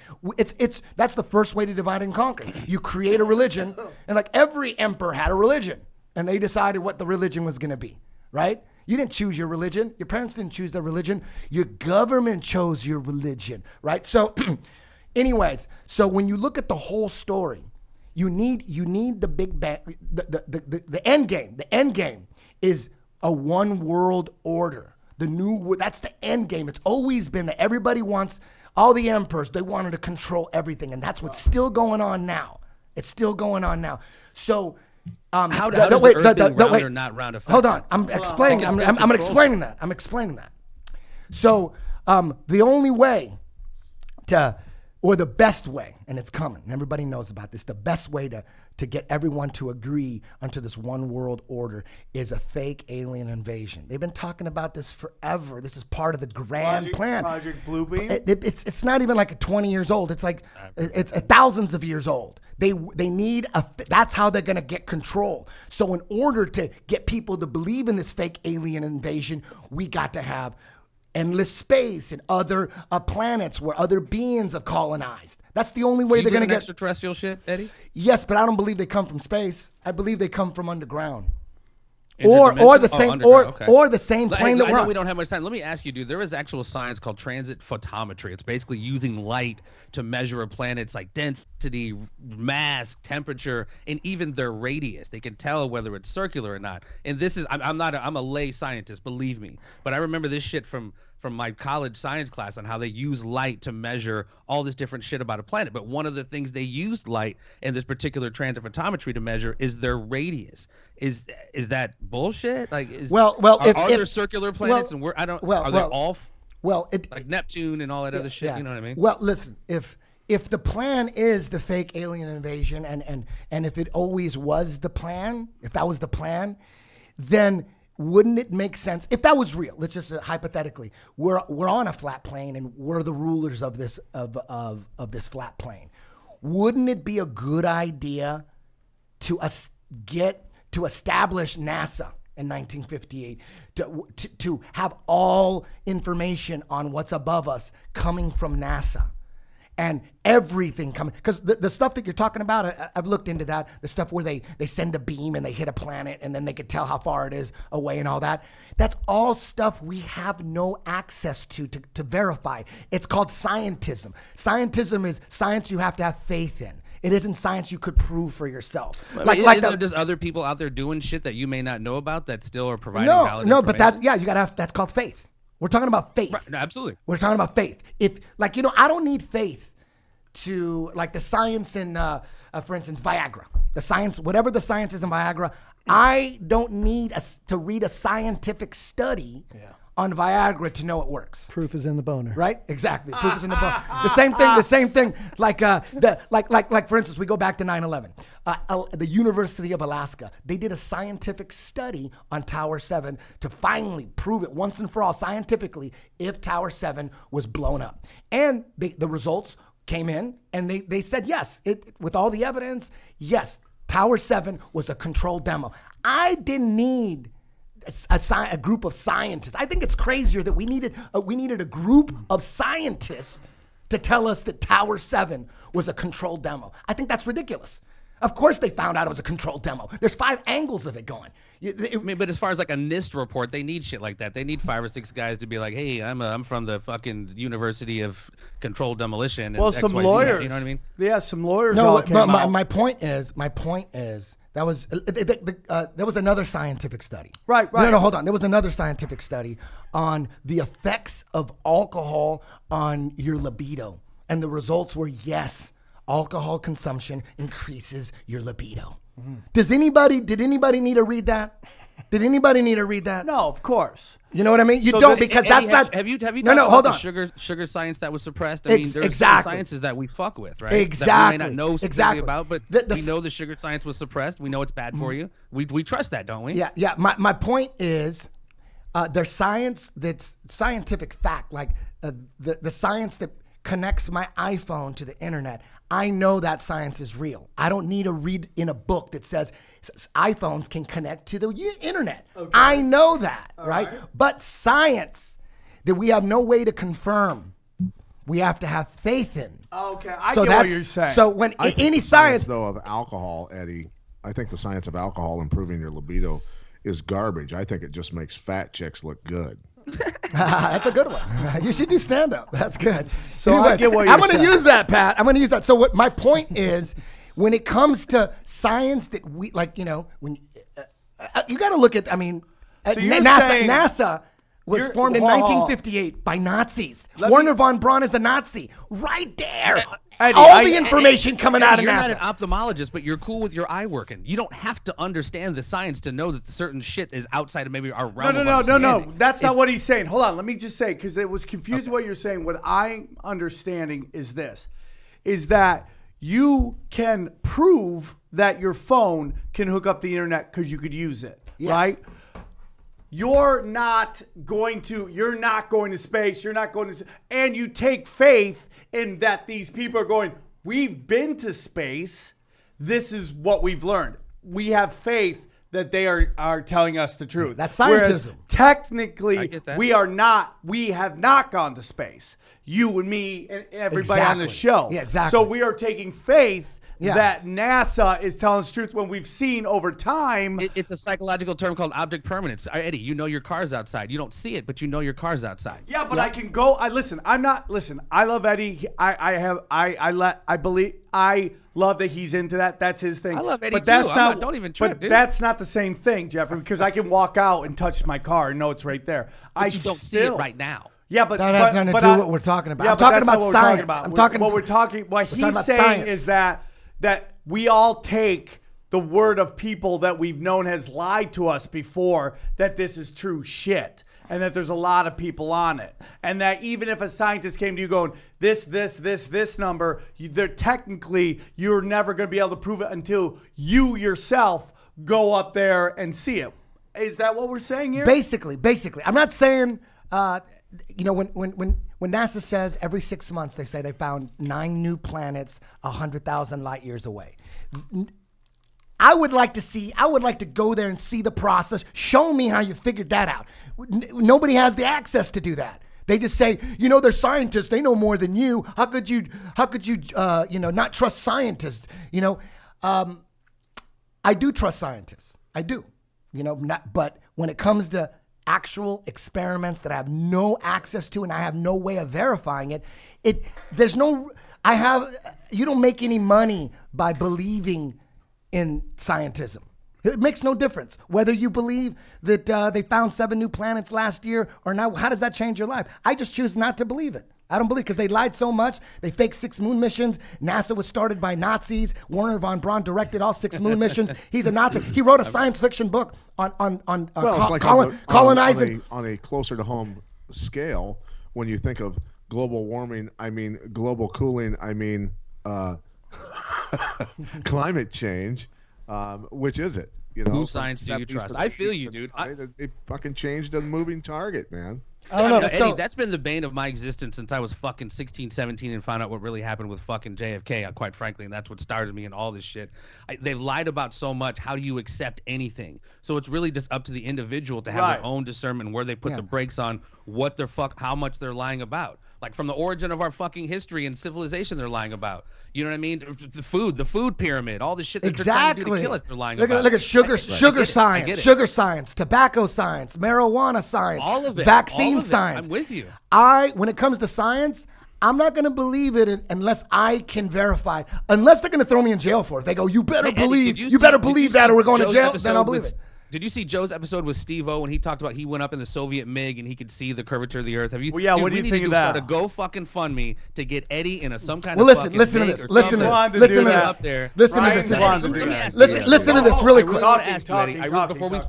That's the first way to divide and conquer. You create a religion, and like every emperor had a religion, and they decided what the religion was going to be, right? You didn't choose your religion. Your parents didn't choose their religion. Your government chose your religion, right? So anyways, so when you look at the whole story, you need the Big Bang, the end game. The end game is a one world order. That's the end game. It's always been that everybody wants, all the emperors, they wanted to control everything. And that's what's still going on now. It's still going on now. So how does the Earth being round or not round affect? Hold on, I'm explaining. I'm explaining that. I'm explaining that. So the only way or the best way, and it's coming, and everybody knows about this, the best way to get everyone to agree onto this one world order is a fake alien invasion. They've been talking about this forever. This is part of the grand plan. Project Bluebeam? It's not even like 20 years old. It's like it's thousands of years old. They need that's how they're going to get control. So in order to get people to believe in this fake alien invasion, we got to have endless space and other planets where other beings have colonized. That's the only way they're going to get extraterrestrial shit, Eddie. Yes, but I don't believe they come from space. I believe they come from underground. Or the same plane that we're on. We don't have much time. Let me ask you, dude. There is actual science called transit photometry. It's basically using light to measure a planet's like density, mass, temperature, and even their radius. They can tell whether it's circular or not. And this is I'm a lay scientist, believe me. But I remember this shit from my college science class on how they use light to measure all this different shit about a planet. But one of the things they used light in this particular transit photometry to measure is their radius. Is that bullshit? Like, are there circular planets and are they off? Well, like Neptune and all that other shit. Yeah. You know what I mean? Well, listen, if the plan is the fake alien invasion, and if it always was the plan, if that was the plan, then wouldn't it make sense if that was real? Let's just hypothetically, we're on a flat plane and we're the rulers of this of this flat plane. Wouldn't it be a good idea to establish NASA in 1958 to have all information on what's above us coming from NASA? and everything coming. Because the stuff that you're talking about, I've looked into that. The stuff where they send a beam and they hit a planet and then they could tell how far it is away and all that. That's all stuff we have no access to verify. It's called scientism. Scientism is science you have to have faith in. It isn't science you could prove for yourself. Like there just other people out there doing shit that you may not know about that still are providing valid No, information? but that's, you gotta have, that's called faith. We're talking about faith. Right, no, absolutely. We're talking about faith. If, like, I don't need faith to, like, the science in, for instance, Viagra. The science, whatever the science is in Viagra, I don't need to read a scientific study on Viagra to know it works. Proof is in the boner. Right? Exactly. Proof is in the bone. The same thing. Like, like for instance, we go back to 9/11. The University of Alaska, they did a scientific study on Tower 7 to finally prove it once and for all scientifically if Tower 7 was blown up. And the results came in and they said, yes, with all the evidence, yes, Tower 7 was a controlled demo. I didn't need a group of scientists. I think it's crazier that we needed a group of scientists to tell us that Tower 7 was a controlled demo. I think that's ridiculous. Of course they found out it was a controlled demo. There's 5 angles of it going. I mean, but as far as like a NIST report, they need shit like that. They need 5 or 6 guys to be like, hey, I'm from the fucking University of Controlled Demolition. And well, some XYZ, lawyers. You know what I mean? Yeah, some lawyers. No, all came but out. my point is that was there was another scientific study. Right. No, hold on. There was another scientific study on the effects of alcohol on your libido, and the results were yes, alcohol consumption increases your libido. Did anybody need to read that? Did anybody need to read that? No, of course. You know what I mean? You So don't, this- because Eddie, that's not. Have you talked No, about hold the on. sugar science that was suppressed? I mean, there's Exactly. sciences that we fuck with, right? Exactly. That we may not know specifically Exactly. about, but we know the sugar science was suppressed. We know it's bad for you. We trust that, don't we? Yeah. My point is, there's science that's scientific fact, like the science that connects my iPhone to the internet. I know that science is real. I don't need to read in a book that says iPhones can connect to the internet. Okay. I know that, right? But science that we have no way to confirm, we have to have faith in. Okay, I get what you're saying. So when I think any the science, though, of alcohol, Eddie, I think the science of alcohol improving your libido is garbage. I think it just makes fat chicks look good. that's a good one. You should do stand up. That's good. So I get what you're I'm going to saying. use that, Pat. I'm going to use that. So what my point is, when it comes to science that we like, when you got to look at, I mean, So you're NASA, saying- NASA was formed in 1958 by Nazis. Werner von Braun is a Nazi. Right there. Eddie, All the information coming out of You're NASA. not an ophthalmologist, but you're cool with your eye working. You don't have to understand the science to know that certain shit is outside of maybe our realm. No. That's not what he's saying. Hold on. Let me just say, because it was confusing what you're saying. What I'm understanding is this, is that you can prove that your phone can hook up the internet because you could use it, right? You're not going to space. You're not going to, and you take faith in that these people are going, we've been to space. This is what we've learned. We have faith that they are telling us the truth. That's Whereas scientism. technically, I get that. we have not gone to space. You and me and everybody on the Exactly. show. Yeah, exactly. So we are taking faith Yeah. that NASA is telling us the truth when we've seen over time. It's a psychological term called object permanence. Eddie, you know your car's outside. You don't see it, but you know your car's outside. Yeah, but I can go. I love Eddie. I love that he's into that. That's his thing. I love Eddie but that's too. not. Don't even trip, But dude. that's not the same thing, Jeffrey. Because I can walk out and touch my car and know it's right there. But you don't see it right now. Yeah, but That has nothing to do with what we're talking about. Yeah, I'm but talking that's not about what we're science. talking about. I'm talking. What we're talking. What he's talking about saying science. is that we all take the word of people that we've known has lied to us before that this is true shit. And that there's a lot of people on it. And that even if a scientist came to you going, this number, technically, you're never going to be able to prove it until you yourself go up there and see it. Is that what we're saying here? Basically. I'm not saying, when NASA says every 6 months they say they found 9 new planets 100,000 light years away. I would like to go there and see the process. Show me how you figured that out. Nobody has the access to do that. They just say, they're scientists. They know more than you. How could you, not trust scientists? I do trust scientists. I do, but when it comes to actual experiments that I have no access to and I have no way of verifying it, you don't make any money by believing in scientism. It makes no difference whether you believe that they found 7 new planets last year or not. How does that change your life? I just choose not to believe it. I don't believe, because they lied so much. They faked 6 moon missions. NASA was started by Nazis. Werner von Braun directed all 6 moon missions. He's a Nazi. He wrote a science fiction book on colonizing. On a closer to home scale, when you think of global warming, I mean global cooling, I mean climate change. Which is it? Whose science do you trust? I feel you, dude. They fucking changed a moving target, man. I don't know. Eddie, that's been the bane of my existence since I was fucking 16, 17 and found out what really happened with fucking JFK, quite frankly, and that's what started me in all this shit. They've lied about so much. How do you accept anything? So it's really just up to the individual to have their own discernment where they put the brakes on what how much they're lying about. Like from the origin of our fucking history and civilization, they're lying about. You know what I mean? The food pyramid, all this shit that they're trying to do to kill us, they're lying about. Look at sugar science, tobacco science, marijuana science, all of it, vaccine science. I'm with you. When it comes to science, I'm not going to believe it unless I can verify. Unless they're going to throw me in jail for it. They go, you better believe that, or we're going to jail. Then I'll believe it. Did you see Joe's episode with Steve-O when he talked about he went up in the Soviet MiG and he could see the curvature of the Earth? Have you? Well, yeah. What do you think of that? Start a go fucking fund me to get Eddie in some kind of. Listen to this really quick.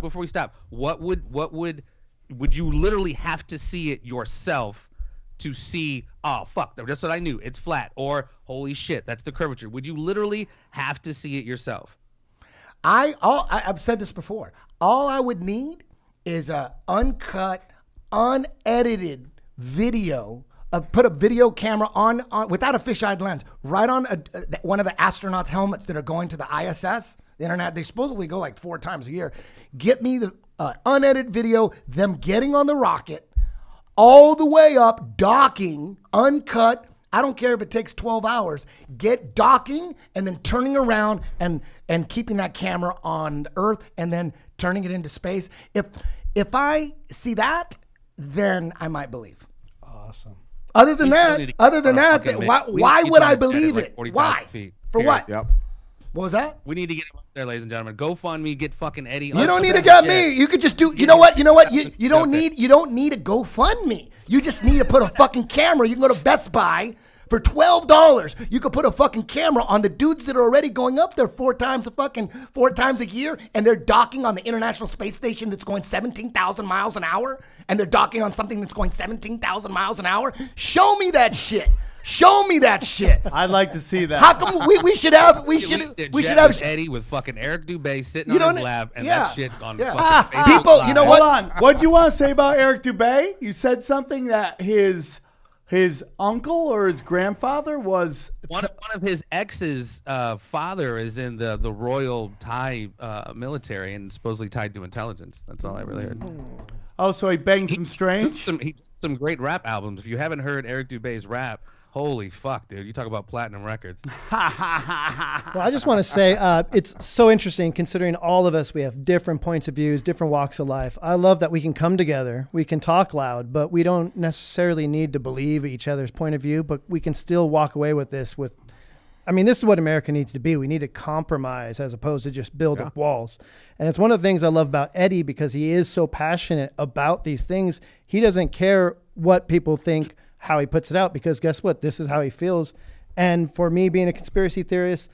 Before we stop, would you literally have to see it yourself to see? Oh fuck! That's what I knew. It's flat. Or holy shit, that's the curvature. Would you literally have to see it yourself? I've said this before. All I would need is a uncut, unedited video. Put a video camera on without a fisheye lens, right on one of the astronauts' helmets that are going to the ISS, the internet. They supposedly go like 4 times a year. Get me the unedited video, them getting on the rocket, all the way up, docking, uncut. I don't care if it takes 12 hours. Get docking and then turning around and keeping that camera on Earth and then turning it into space. If I see that, then I might believe. Awesome. Other than that, why would I believe it? Why? For what? Yep. What was that? We need to get him up there, ladies and gentlemen. GoFundMe, get fucking Eddie. You don't need to get me. You could just do. You know what? You don't need a GoFundMe. You just need to put a fucking camera. You can go to Best Buy for $12. You could put a fucking camera on the dudes that are already going up there 4 times a year, and they're docking on the International Space Station that's going 17,000 miles an hour, and they're docking on something that's going 17,000 miles an hour. Show me that shit. Show me that shit. I'd like to see that. How come we should have Eddie with fucking Eric Dubé sitting on his lap and that shit on fucking Facebook people. Live. You know what? Hold on. What'd you want to say about Eric Dubé? You said something that his uncle or his grandfather was one of his ex's father is in the Royal Thai military and supposedly tied to intelligence. That's all I really heard. Oh, so he banged some strange? He did some great rap albums. If you haven't heard Eric Dubé's rap, holy fuck, dude. You talk about platinum records. Well, I just want to say it's so interesting considering all of us, we have different points of views, different walks of life. I love that we can come together, we can talk loud, but we don't necessarily need to believe each other's point of view, but we can still walk away with this this is what America needs to be. We need to compromise as opposed to just build up walls. And it's one of the things I love about Eddie because he is so passionate about these things. He doesn't care what people think, how he puts it out, because guess what? This is how he feels. And for me being a conspiracy theorist,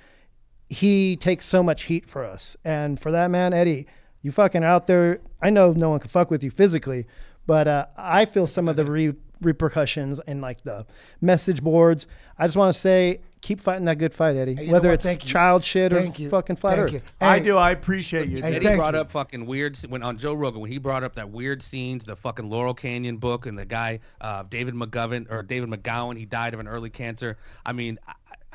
he takes so much heat for us. And for that, man, Eddie, you fucking out there. I know no one can fuck with you physically, but I feel some of the repercussions and like the message boards. I just want to say, keep fighting that good fight, Eddie. Hey, whether it's child shit or fucking flat Earth. I do. I appreciate you. Eddie brought up fucking weird when on Joe Rogan when he brought up that weird scenes, the fucking Laurel Canyon book, and the guy David McGowan, he died of an early cancer. I mean,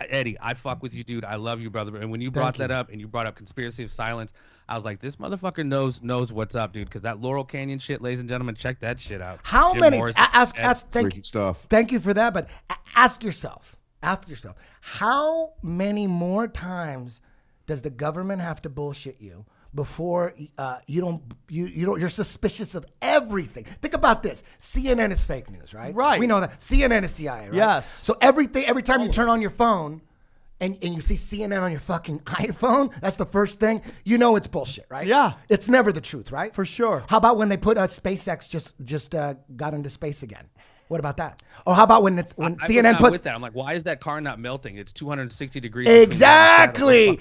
Eddie, I fuck with you, dude. I love you, brother. And when you brought that up and you brought up conspiracy of silence, I was like, this motherfucker knows what's up, dude. Because that Laurel Canyon shit, ladies and gentlemen, check that shit out. How Jim many? Morris, Thank you. Stuff. Thank you for that. But ask yourself, how many more times does the government have to bullshit you before you're suspicious of everything? Think about this. CNN is fake news, right? Right. We know that. CNN is CIA, right? Yes. So every time you turn on your phone and you see CNN on your fucking iPhone, that's the first thing, you know it's bullshit, right? Yeah. It's never the truth, right? For sure. How about when they put SpaceX just got into space again? What about that? Or how about when CNN puts with that? I'm like, why is that car not melting? It's 260 degrees. Exactly.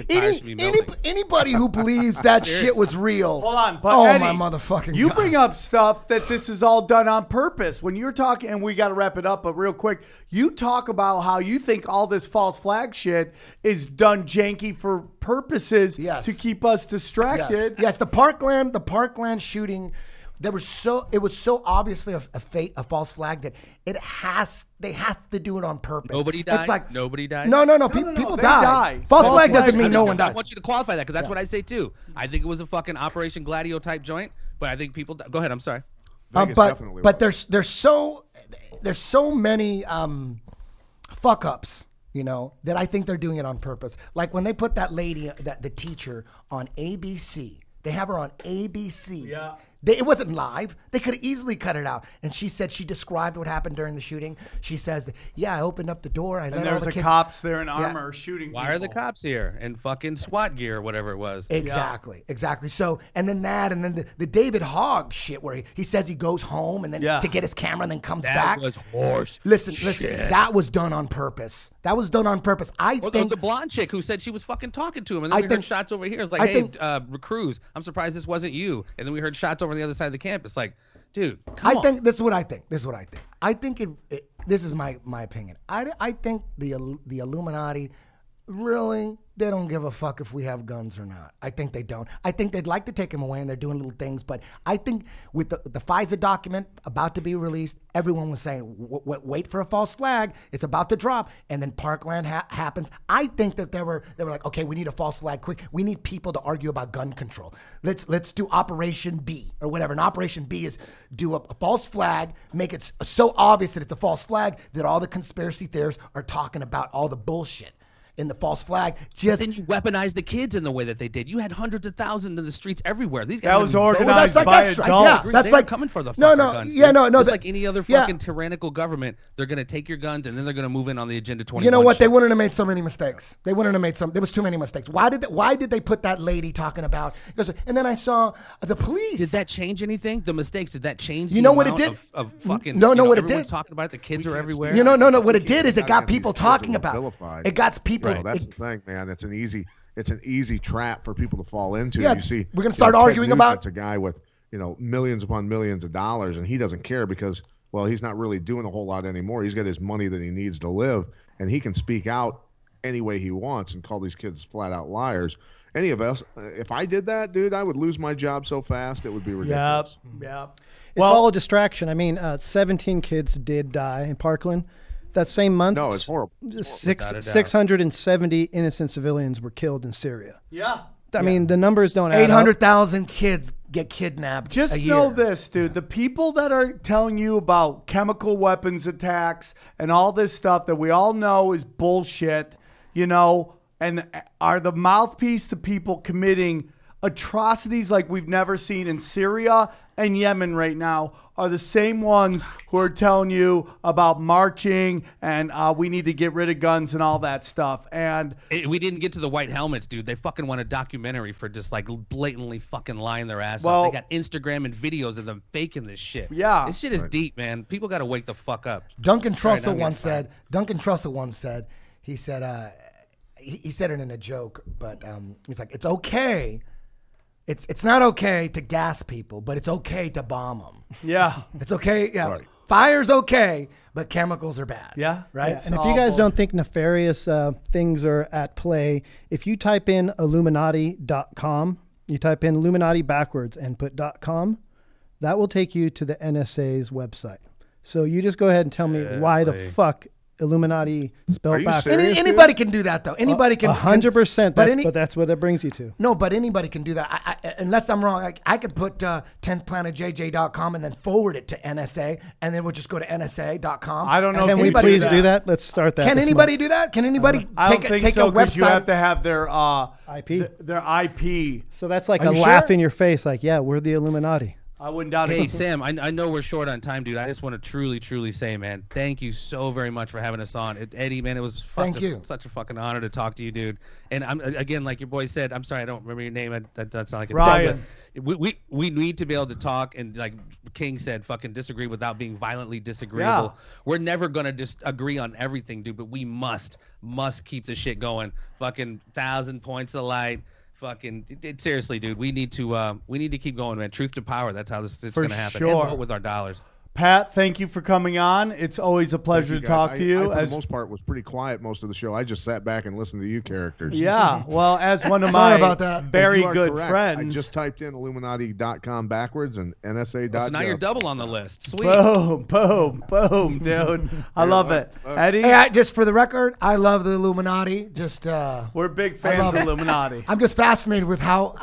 Anybody who believes that shit was real. Hold on, but oh Eddie, my motherfucking you God. bring up stuff that this is all done on purpose. When you're talking, and we got to wrap it up, but real quick, you talk about how you think all this false flag shit is done janky for purposes to keep us distracted. Yes, the Parkland shooting. It was so obviously a false flag that they have to do it on purpose. Nobody died. It's like nobody died. No. People they die. die. False flag doesn't mean no one dies. I want you to qualify that because that's what I say too. I think it was a fucking Operation Gladio type joint, but I think people. Go ahead. I'm sorry. But there's so many fuck ups, that I think they're doing it on purpose. Like when they put that lady, the teacher, on ABC. They have her on ABC. Yeah. It wasn't live. They could have easily cut it out. And she described what happened during the shooting. She says, I opened up the door. And there's the cops there in armor shooting Why people. are the cops here in fucking SWAT gear or whatever it was? Exactly. So, and then the David Hogg shit where he says he goes home and then to get his camera and then comes back. That was horse. Listen, shit. that was done on purpose. I think the blonde chick who said she was fucking talking to him, and then we heard shots over here. It's like, Cruz, I'm surprised this wasn't you. And then we heard shots over on the other side of the campus. Like, dude, come on. This is what I think. I think this is my opinion. I think the Illuminati really, they don't give a fuck if we have guns or not. I think they don't. I think they'd like to take them away, and they're doing little things. But I think with the FISA document about to be released, everyone was saying, wait for a false flag. It's about to drop. And then Parkland happens. I think that they were like, okay, we need a false flag quick. We need people to argue about gun control. Let's do Operation B or whatever. And Operation B is do a false flag, make it so obvious that it's a false flag that all the conspiracy theorists are talking about all the bullshit in the false flag. Then you weaponize the kids in the way that they did. You had hundreds of thousands in the streets everywhere. These guys that was organized by adults. Yeah, that's like coming for the guns. Just like any other fucking tyrannical government, they're gonna take your guns and then they're gonna move in on the Agenda 21. You know what? They wouldn't have made so many mistakes. There was too many mistakes. Why did they put that lady talking about? And then I saw the police. Did that change anything? The mistakes, did that change? You know what it did? Of fucking. What it did? Talking about it. The kids are everywhere. What it did is it got people talking about it. It got people. Right. That's the thing, man. It's an easy trap for people to fall into. Yeah, you see, we're gonna start arguing about. It's a guy with millions upon millions of dollars, and he doesn't care because he's not really doing a whole lot anymore. He's got his money that he needs to live, and he can speak out any way he wants and call these kids flat out liars. Any of us, if I did that, dude, I would lose my job so fast it would be ridiculous. Yep. It's all a distraction. I mean, 17 kids did die in Parkland. That same month, no, it's horrible. 670 innocent civilians were killed in Syria. Yeah. I mean, the numbers don't add up. 800,000 kids get kidnapped. Just know this, dude. The people that are telling you about chemical weapons attacks and all this stuff that we all know is bullshit, and are the mouthpiece to people committing atrocities like we've never seen in Syria and Yemen right now, are the same ones who are telling you about marching and we need to get rid of guns and all that stuff. And we didn't get to the white helmets, dude. They fucking want a documentary for just like blatantly fucking lying their ass off. They got Instagram and videos of them faking this shit. Yeah. This shit is deep, man. People got to wake the fuck up. Duncan Trussell once said, he said it in a joke, but he's like, it's okay. It's not okay to gas people, but it's okay to bomb them. Yeah. It's okay. Yeah. Right. Fire's okay, but chemicals are bad. Yeah. Right. Yeah. And if you guys don't think nefarious things are at play, if you type in Illuminati.com, you type in Illuminati backwards and put .com, that will take you to the NSA's website. So you just go ahead and tell me why the fuck Illuminati Are spelled you back. serious? Anybody can do that though. Anybody can. 100%. But But that's what that brings you to. no, but anybody can do that. Unless I'm wrong, I could put 10thplanetjj.com and then forward it to NSA, and then we'll just go to NSA.com. I don't know. Can if we anybody please do that? Let's start that. Can this anybody do that? Can anybody I don't think take so a because website? you have to have their IP? Their IP. So that's like Are a you laugh sure? in your face, like, yeah, we're the Illuminati. I wouldn't doubt Hey, it. Sam, I know we're short on time, dude. I just want to truly say, man, thank you so very much for having us on. Eddie, man, it was Thank you. such a fucking honor to talk to you, dude. And I'm again, like your boy said, I'm sorry, I don't remember your name. That's not like a Ryan. we need to be able to talk and, like King said, fucking disagree without being violently disagreeable. Yeah. We're never gonna disagree on everything, dude, but we must keep the shit going. Fucking 1,000 points of light. Fucking seriously, dude. We need to keep going, man. Truth to power. That's how it's For gonna happen. sure. And vote with our dollars. Pat, thank you for coming on. It's always a pleasure to guys. talk to you. I, for the most part, was pretty quiet most of the show. I just sat back and listened to you characters. Yeah, well, as one of Sorry my about that. very You are good correct. friends. I just typed in Illuminati.com backwards and NSA.gov. So now you're double on the list. Sweet. Boom, boom, boom, dude. I love it. Eddie, Hey, just for the record, I love the Illuminati. Just we're big fans love of it. Illuminati. I'm just fascinated with how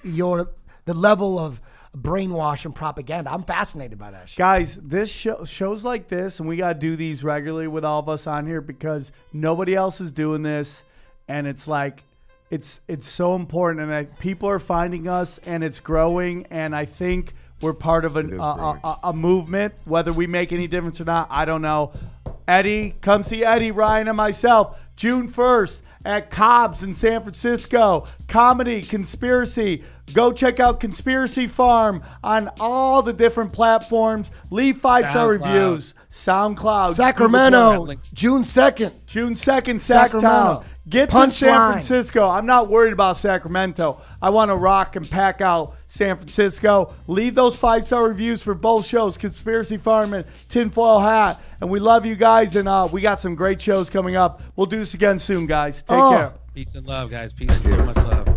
the level of brainwash and propaganda. I'm fascinated by that shit. Guys, this shows like this, and we got to do these regularly with all of us on here because nobody else is doing this, and it's like it's so important, and people are finding us, and it's growing, and I think we're part of a movement. Whether we make any difference or not, I don't know. Eddie, come see Eddie, Ryan, and myself June 1st at Cobb's in San Francisco. Comedy, conspiracy. Go check out Conspiracy Farm on all the different platforms. Leave 5-star SoundCloud. reviews. SoundCloud. Sacramento, Google. June 2nd. June 2nd, Sacramento. Sacktown. Get to Punchline. San Francisco. I'm not worried about Sacramento. I want to rock and pack out San Francisco. Leave those 5-star reviews for both shows, Conspiracy Farm and Tinfoil Hat. And we love you guys, and we got some great shows coming up. We'll do this again soon, guys. Take care. Peace and love, guys. Peace and so much love.